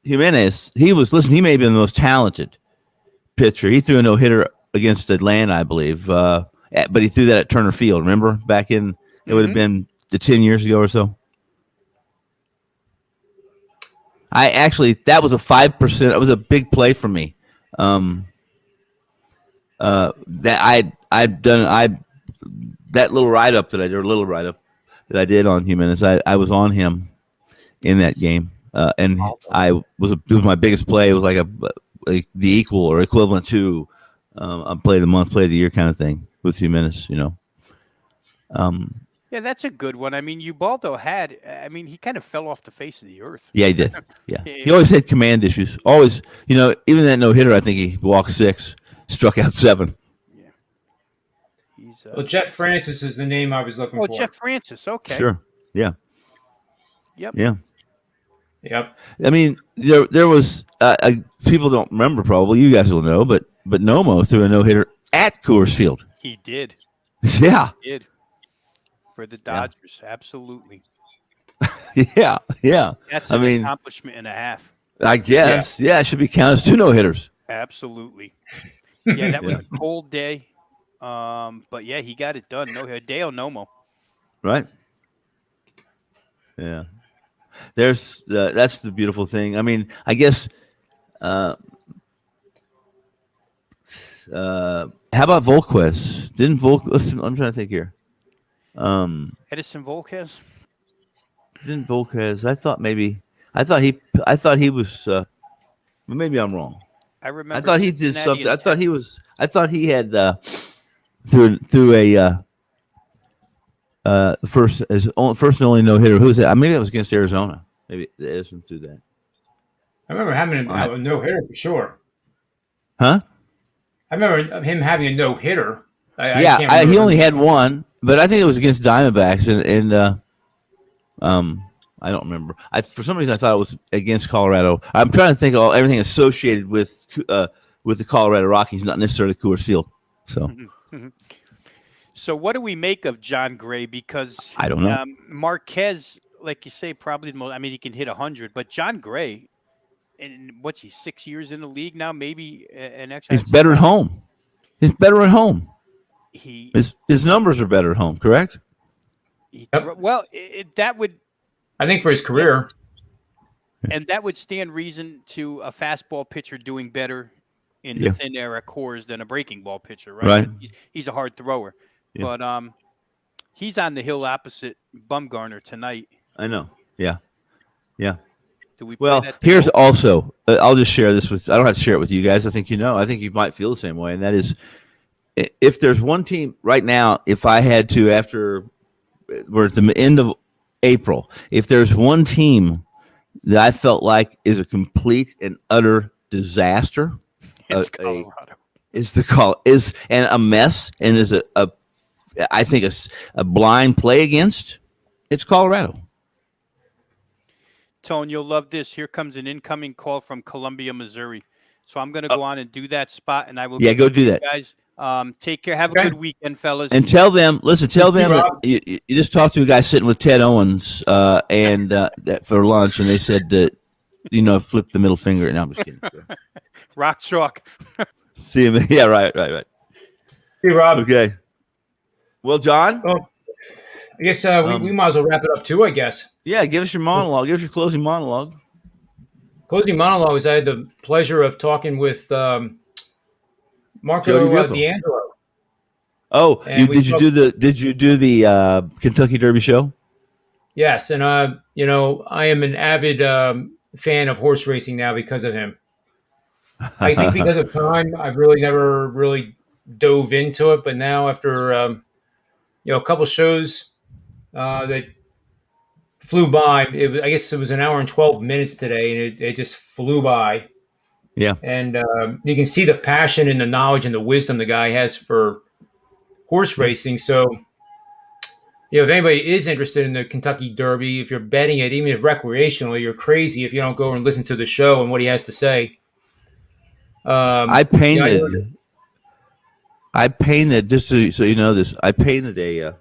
Jimenez, he may have been the most talented pitcher. He threw a no-hitter against Atlanta, I believe. But he threw that at Turner Field. Remember back in it would have been 10 years ago or so. That was a 5%. That was a big play for me. That little write up that I did on Jimenez. I was on him in that game, and it was my biggest play. It was like the equal or equivalent to a play of the month, play of the year kind of thing with Jimenez. Yeah, that's a good one. I mean, Ubaldo he kind of fell off the face of the earth. Yeah, he did. Yeah, he always had command issues. Always, even that no hitter, I think he walked 6, struck out 7. Yeah. Well, Jeff Francis is the name I was looking for. Oh, Jeff Francis. Okay. Sure. Yeah. Yep. Yeah. Yep. I mean, there was people don't remember probably. You guys will know, but Nomo threw a no hitter at Coors Field. He did. Yeah. He did. For the Dodgers, absolutely. Yeah. That's an accomplishment and a half. I guess. Yeah, it should be counted as 2 no hitters. Absolutely. Yeah, that was a cold day. But yeah, he got it done. No Hideo Nomo. Right. Yeah. That's the beautiful thing. I mean, I guess. How about Volquez? I'm trying to think here. Edison Volquez. Didn't Volquez? I thought he was. Maybe I'm wrong. I remember. I thought he did something. I thought he had through a first and only no hitter. Who's that? Maybe that was against Arizona. Maybe Edison threw that. I remember having a no hitter for sure. Huh? I remember him having a no hitter. He only had one, but I think it was against Diamondbacks, and I don't remember. For some reason I thought it was against Colorado. I'm trying to think of everything associated with the Colorado Rockies, not necessarily Coors Field. So, So what do we make of John Gray? Because I don't know. Marquez, like you say, probably the most. I mean, he can hit 100, but John Gray, and what's he? 6 years in the league now, maybe an extra. He's better at home. His numbers are better at home, correct? Well, that would. I think for his career. And that would stand reason to a fastball pitcher doing better in the thin air at Coors than a breaking ball pitcher, right? He's a hard thrower. Yeah. But he's on the hill opposite Bumgarner tonight. I know. Yeah. Well, here's also, I'll just share this I don't have to share it with you guys. I think I think you might feel the same way. And that is, if there's one team right now, if I had to, we're at the end of April, if there's one team that I felt like is a complete and utter disaster, it's Colorado. Is a mess and is I think a blind play against, it's Colorado. Tone, you'll love this. Here comes an incoming call from Columbia, Missouri. So I'm going to go on and do that spot, and I will. Yeah, go do that, guys. Take care. Have a good weekend, fellas. And tell them that you just talked to a guy sitting with Ted Owens that for lunch, and they said that flip the middle finger. No, I'm just kidding. Rock chalk. See him. Yeah, right. Hey, Rob. Okay. Well, John. Well, I guess we might as well wrap it up too. I guess. Yeah, give us your monologue. Give us your closing monologue. Closing monologue is I had the pleasure of talking with Marco D'Angelo. Oh, did you do the Kentucky Derby show? Yes, and I am an avid fan of horse racing now because of him. I think because of time, I've really never really dove into it, but now after a couple shows that flew by, I guess it was an hour and 12 minutes today, and it just flew by. Yeah. And you can see the passion and the knowledge and the wisdom the guy has for horse racing. So, if anybody is interested in the Kentucky Derby, if you're betting it, even if recreationally, you're crazy if you don't go and listen to the show and what he has to say. I painted just so you know this. I painted a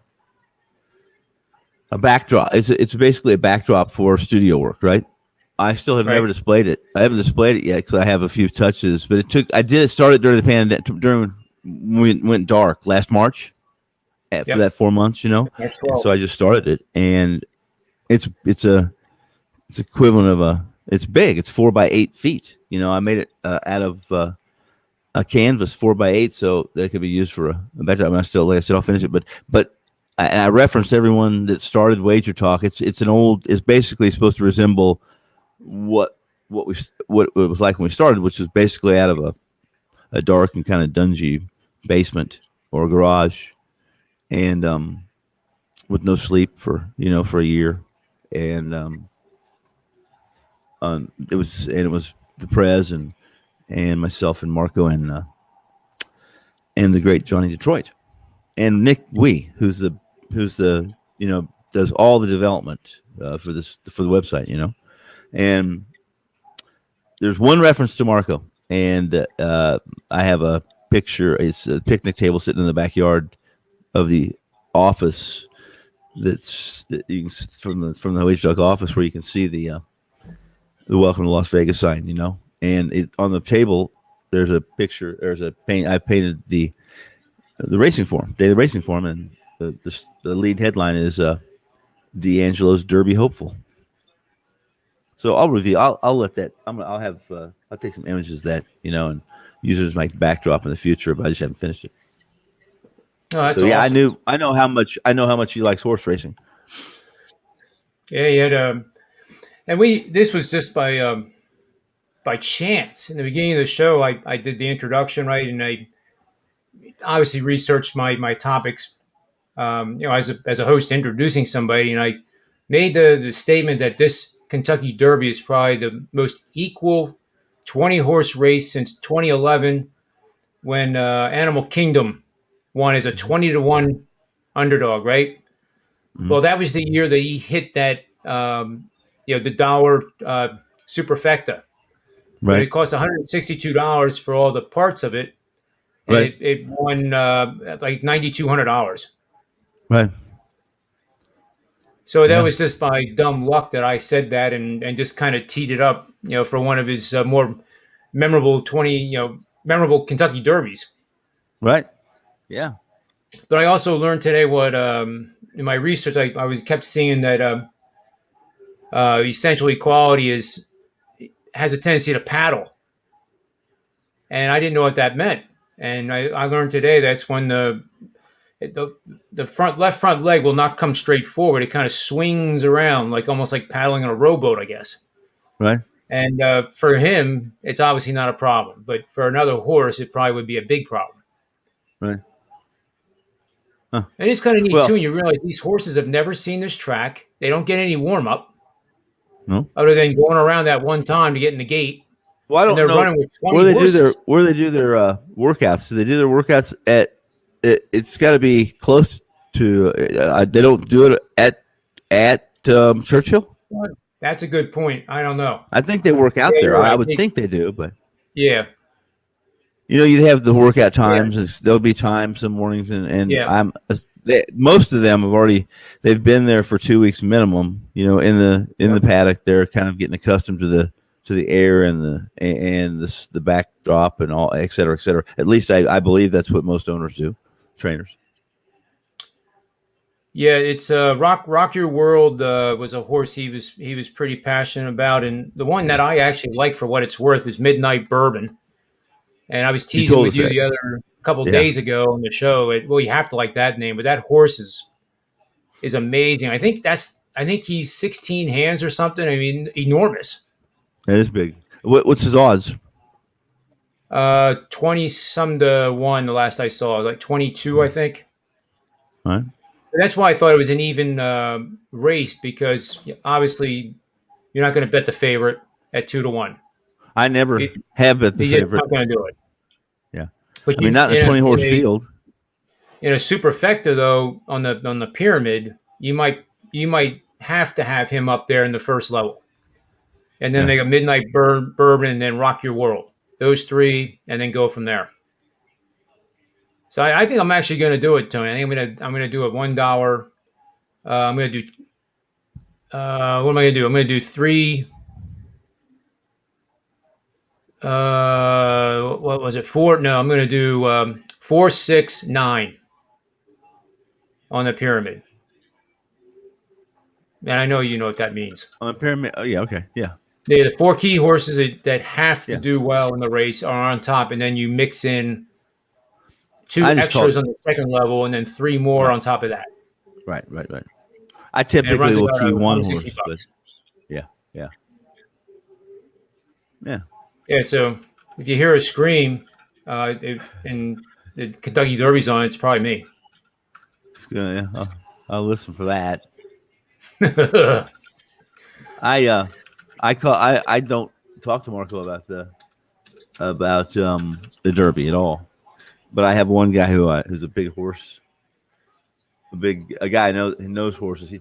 backdrop. It's basically a backdrop for studio work, right? I still have never displayed it. I haven't displayed it yet because I have a few touches. But it started during the pandemic, during when we went dark last March, for that 4 months, And so I just started it, and it's equivalent of it's big. It's 4 by 8 feet. I made it out of a canvas 4 by 8, so that it could be used for a backdrop. I mean, like I said, I'll finish it, but I referenced everyone that started Wager Talk. It's basically supposed to resemble what it was like when we started, which was basically out of a dark and kind of dungy basement or garage, and with no sleep for a year, and it was the Prez and myself and Marco and the great Johnny Detroit and Nick Wee, who's the does all the development for the website, and there's one reference to Marco, and I have a picture. It's a picnic table sitting in the backyard of the office. From the H-Duck office, where you can see the Welcome to Las Vegas sign, and on the table there's a picture. There's a paint. I painted the racing form, daily racing form, and the lead headline is D'Angelo's Derby hopeful. So I'll review. I'll let that. I'll take some images of that, and use it as my backdrop in the future. But I just haven't finished it. Oh, that's awesome. I know how much he likes horse racing. Yeah, he had this was just by chance. In the beginning of the show, I did the introduction, right, and I obviously researched my topics, as a host introducing somebody, and I made the statement that this Kentucky Derby is probably the most equal 20-horse race since 2011, when Animal Kingdom won as a 20-1 underdog, right? Mm-hmm. Well, that was the year that he hit that, the dollar superfecta. Right. But it cost $162 for all the parts of it, and right. it won like $9,200. Right. So that was just by dumb luck that I said that, and just kind of teed it up, for one of his more memorable memorable Kentucky Derbies. Right. Yeah. But I also learned today what in my research I kept seeing that essential equality has a tendency to paddle, and I didn't know what that meant. And I learned today that's when the left front leg will not come straight forward. It kind of swings around, almost like paddling on a rowboat, I guess. Right. And for him, it's obviously not a problem. But for another horse, it probably would be a big problem. Right. Huh. And it's kind of neat, too, when you realize these horses have never seen this track. They don't get any warm-up. No. Other than going around that one time to get in the gate. Well, I don't know running with 20 where they horses. do their workouts. Do they do their workouts at? It's got to be close to. They don't do it at Churchill. That's a good point. I don't know. I think they work out there. Right. I would think they do, but yeah. You have the workout times, and there'll be times some mornings, and most of them they've been there for 2 weeks minimum. In the paddock, they're kind of getting accustomed to the air and the backdrop and all, et cetera, et cetera. At least I believe that's what most owners do, trainers. Yeah, it's Rock Your World was a horse he was pretty passionate about, and the one that I actually like for what it's worth is Midnight Bourbon. And I was teasing with you the other couple days ago on the show. You have to like that name, but that horse is amazing. I think he's 16 hands or something. I mean, enormous. That is big. What's his odds? 20-some to 1 the last I saw, like 22, I think. All right. That's why I thought it was an even race, because obviously you're not going to bet the favorite at 2-1. I never He- have bet the He's just favorite. not going to do it. Yeah. But I mean, not in a 20-horse field. In a superfecta, though, on the pyramid, you might have to have him up there in the first level, and then Yeah. make a Midnight Bourbon, and then Rock Your World. Those three, and then go from there. So I think I'm actually going to do it, Tony. I think I'm gonna do it $1. I'm going to do. What am I going to do? I'm going to do 3. What was it? 4? No, I'm going to do 4, 6, 9 on the pyramid. And I know you know what that means. On the pyramid. Oh, yeah. Okay. Yeah. The 4 key horses that have to Yeah. do well in the race are on top, and then you mix in 2 I just extras on the second level, and then 3 more Right. on top of that. Right. I And it typically runs will about key one $160. horse, but yeah. Yeah. So if you hear a scream, and the Kentucky Derby's on, it's probably me. It's good, yeah. I'll listen for that. I don't talk to Marco about the Derby at all, but I have one guy who's a big horse, a guy who knows horses. He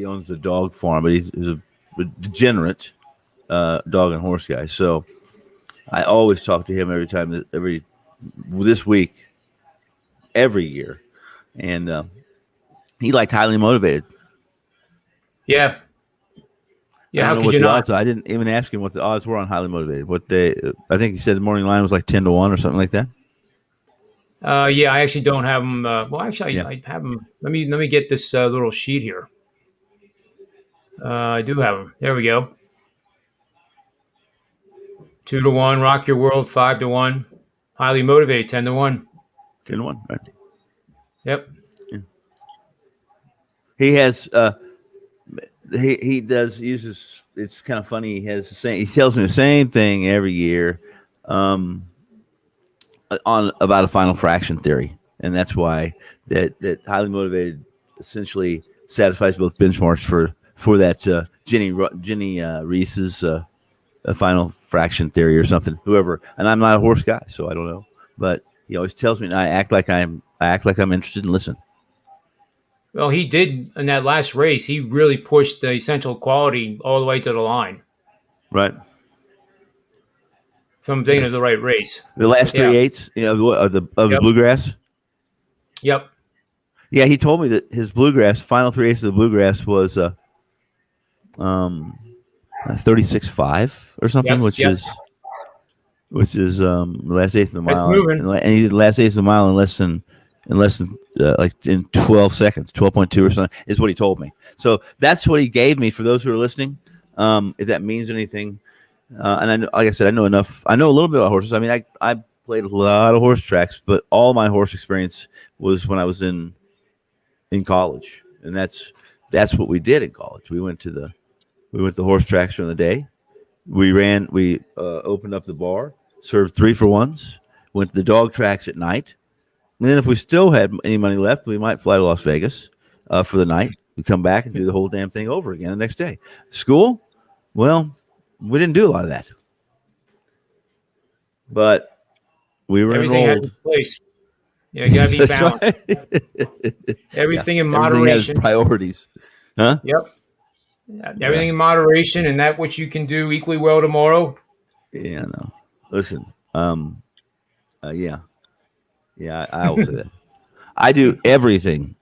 owns a dog farm, but he's a degenerate dog and horse guy. So I always talk to him this week, every year, and he liked Highly Motivated. Yeah. Yeah. I How don't know could what you the not? odds are. I didn't even ask him what the odds were on Highly Motivated. I think he said the morning line was like 10-1 or something like that. Yeah, I actually don't have them. Well, actually, Yeah. I have them. Let me get this little sheet here. I do have them. There we go. 2-1, Rock Your World, 5-1, Highly Motivated, 10-1. 10-1, right? Yep. He has he uses. It's kind of funny. He tells me the same thing every year, on about a final fraction theory, and that's why that Highly Motivated essentially satisfies both benchmarks for that Jenny Reese's a final fraction theory or something. Whoever, and I'm not a horse guy, so I don't know, but he always tells me, and I act like I'm interested and listen. Well, he did in that last race. He really pushed the essential quality all the way to the line. Right. If I'm thinking of the right race. The last 3/8, of the Yep. bluegrass. Yep. Yeah, he told me that his bluegrass final 3/8 of the bluegrass was 36.5 or something, Yep, which yep. is the last eighth of the That's mile, moving. and he did the last eighth of the mile in less than like in 12 seconds, 12.2 or something is what he told me. So that's what he gave me for those who are listening. If that means anything, and I know, like I said, I know enough. I know a little bit about horses. I mean, I played a lot of horse tracks, but all my horse experience was when I was in college, and that's what we did in college. We went to the horse tracks during the day. We opened up the bar, served 3-for-1s, went to the dog tracks at night. And then if we still had any money left, we might fly to Las Vegas for the night. We come back and do the whole damn thing over again the next day. School, well, we didn't do a lot of that. But we were Everything had enrolled. its place. Yeah, you gotta be That's balanced. right. Everything in Everything has moderation. priorities. Huh? Yep. Everything in moderation, and that which you can do equally well tomorrow. Yeah, no. Listen, yeah. Yeah, I will say that. I do everything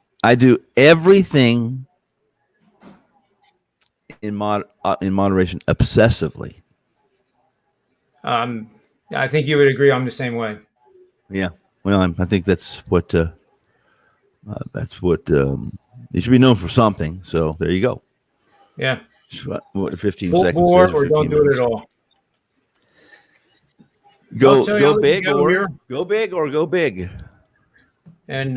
in moderation obsessively. I think you would agree I'm the same way. Yeah. Well, I think that's what you should be known for something. So there you go. Yeah. What 15 Full seconds bore says, or 15 don't do it minutes. at all. Go I'll tell you, I'll big go or here. go big or go big. And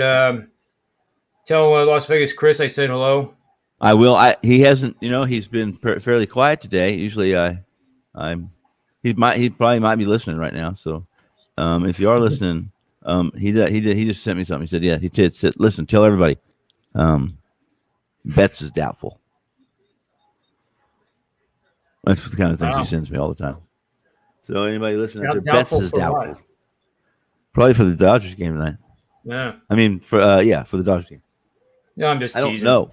tell Las Vegas Chris I said hello. I will. He hasn't. He's been fairly quiet today. Usually, he probably might be listening right now. So, if you are listening, he just sent me something. He said, "Yeah, he said, listen, tell everybody, Betts is doubtful." That's the kind of things he sends me all the time. So anybody listening out there, Betts Doubtful is for doubtful. what? Probably for the Dodgers game tonight. Yeah. I mean, for the Dodgers game. No, I'm just I don't teasing. know.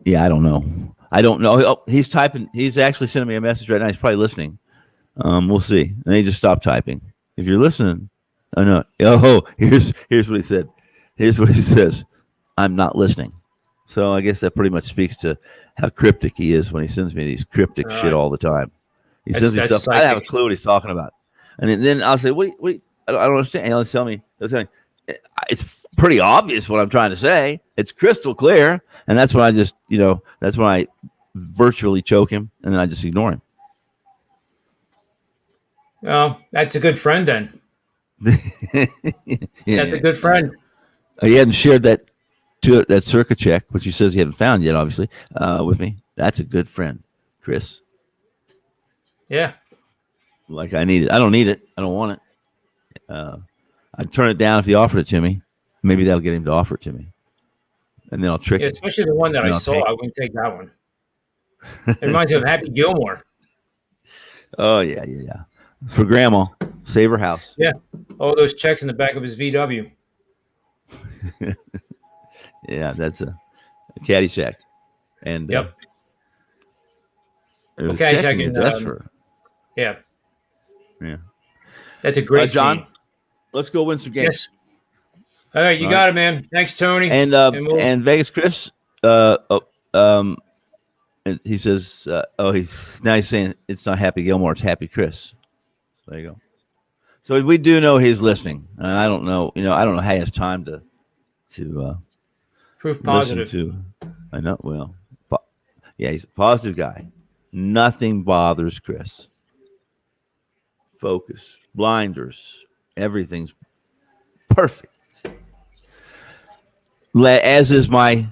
Yeah, I don't know. Oh, he's typing. He's actually sending me a message right now. He's probably listening. We'll see. And he just stopped typing. If you're listening, I know. Oh, here's what he said. Here's what he says. I'm not listening. So I guess that pretty much speaks to how cryptic he is when he sends me these cryptic shit all the time. He sends me stuff. I don't have a clue what he's talking about. And then I'll say, what I don't understand. And he'll tell me, it's pretty obvious what I'm trying to say. It's crystal clear. And that's when I just, that's when I virtually choke him and then I just ignore him. Oh, that's a good friend then. Yeah. That's a good friend. He hadn't shared that circuit check, which he says he hasn't found yet, obviously, with me. That's a good friend, Chris. Yeah. Like I need it. I don't need it. I don't want it. I'd turn it down if he offered it to me. Maybe that'll get him to offer it to me. And then I'll trick him. Especially the one that I saw. I wouldn't take that one. It reminds me of Happy Gilmore. Oh, yeah. For Grandma, save her house. Yeah. All those checks in the back of his VW. Yeah, that's a Caddyshack. And yep. Caddyshack. That's for. Yeah. Yeah. That's a great John, scene. Let's go win some games. Yes. All right, you got it, man. Thanks, Tony. And Vegas Chris, and he says, he's saying it's not Happy Gilmore, it's Happy Chris. So there you go. So we do know he's listening, and I don't know, I don't know how he has time to proof positive. I know. Well, yeah, he's a positive guy. Nothing bothers Chris. Focus, blinders, everything's perfect. As is my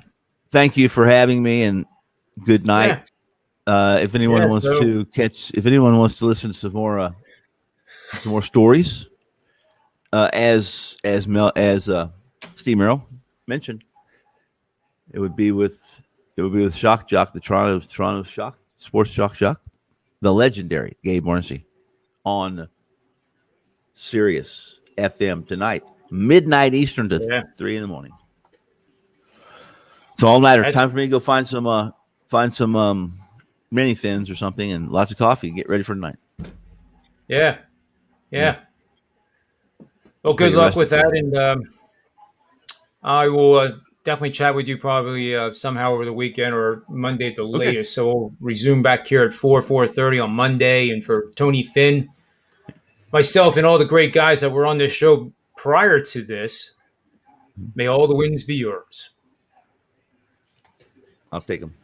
thank you for having me and good night. Yeah. If anyone wants to listen to some more stories, as Steve Merril mentioned, it would be with Shock Jock, the Toronto Shock Sports Shock, the legendary Gabe Morrissey on Sirius FM tonight, midnight Eastern to 3 a.m. It's all nighter. Time for me to go find some mini thins or something and lots of coffee. Get ready for tonight. Yeah. Well, good luck with that, and I will definitely chat with you probably somehow over the weekend or Monday at the latest. So we'll resume back here at 4:30 on Monday, and for Tony Finn, myself, and all the great guys that were on this show prior to this, may all the wins be yours. I'll take them.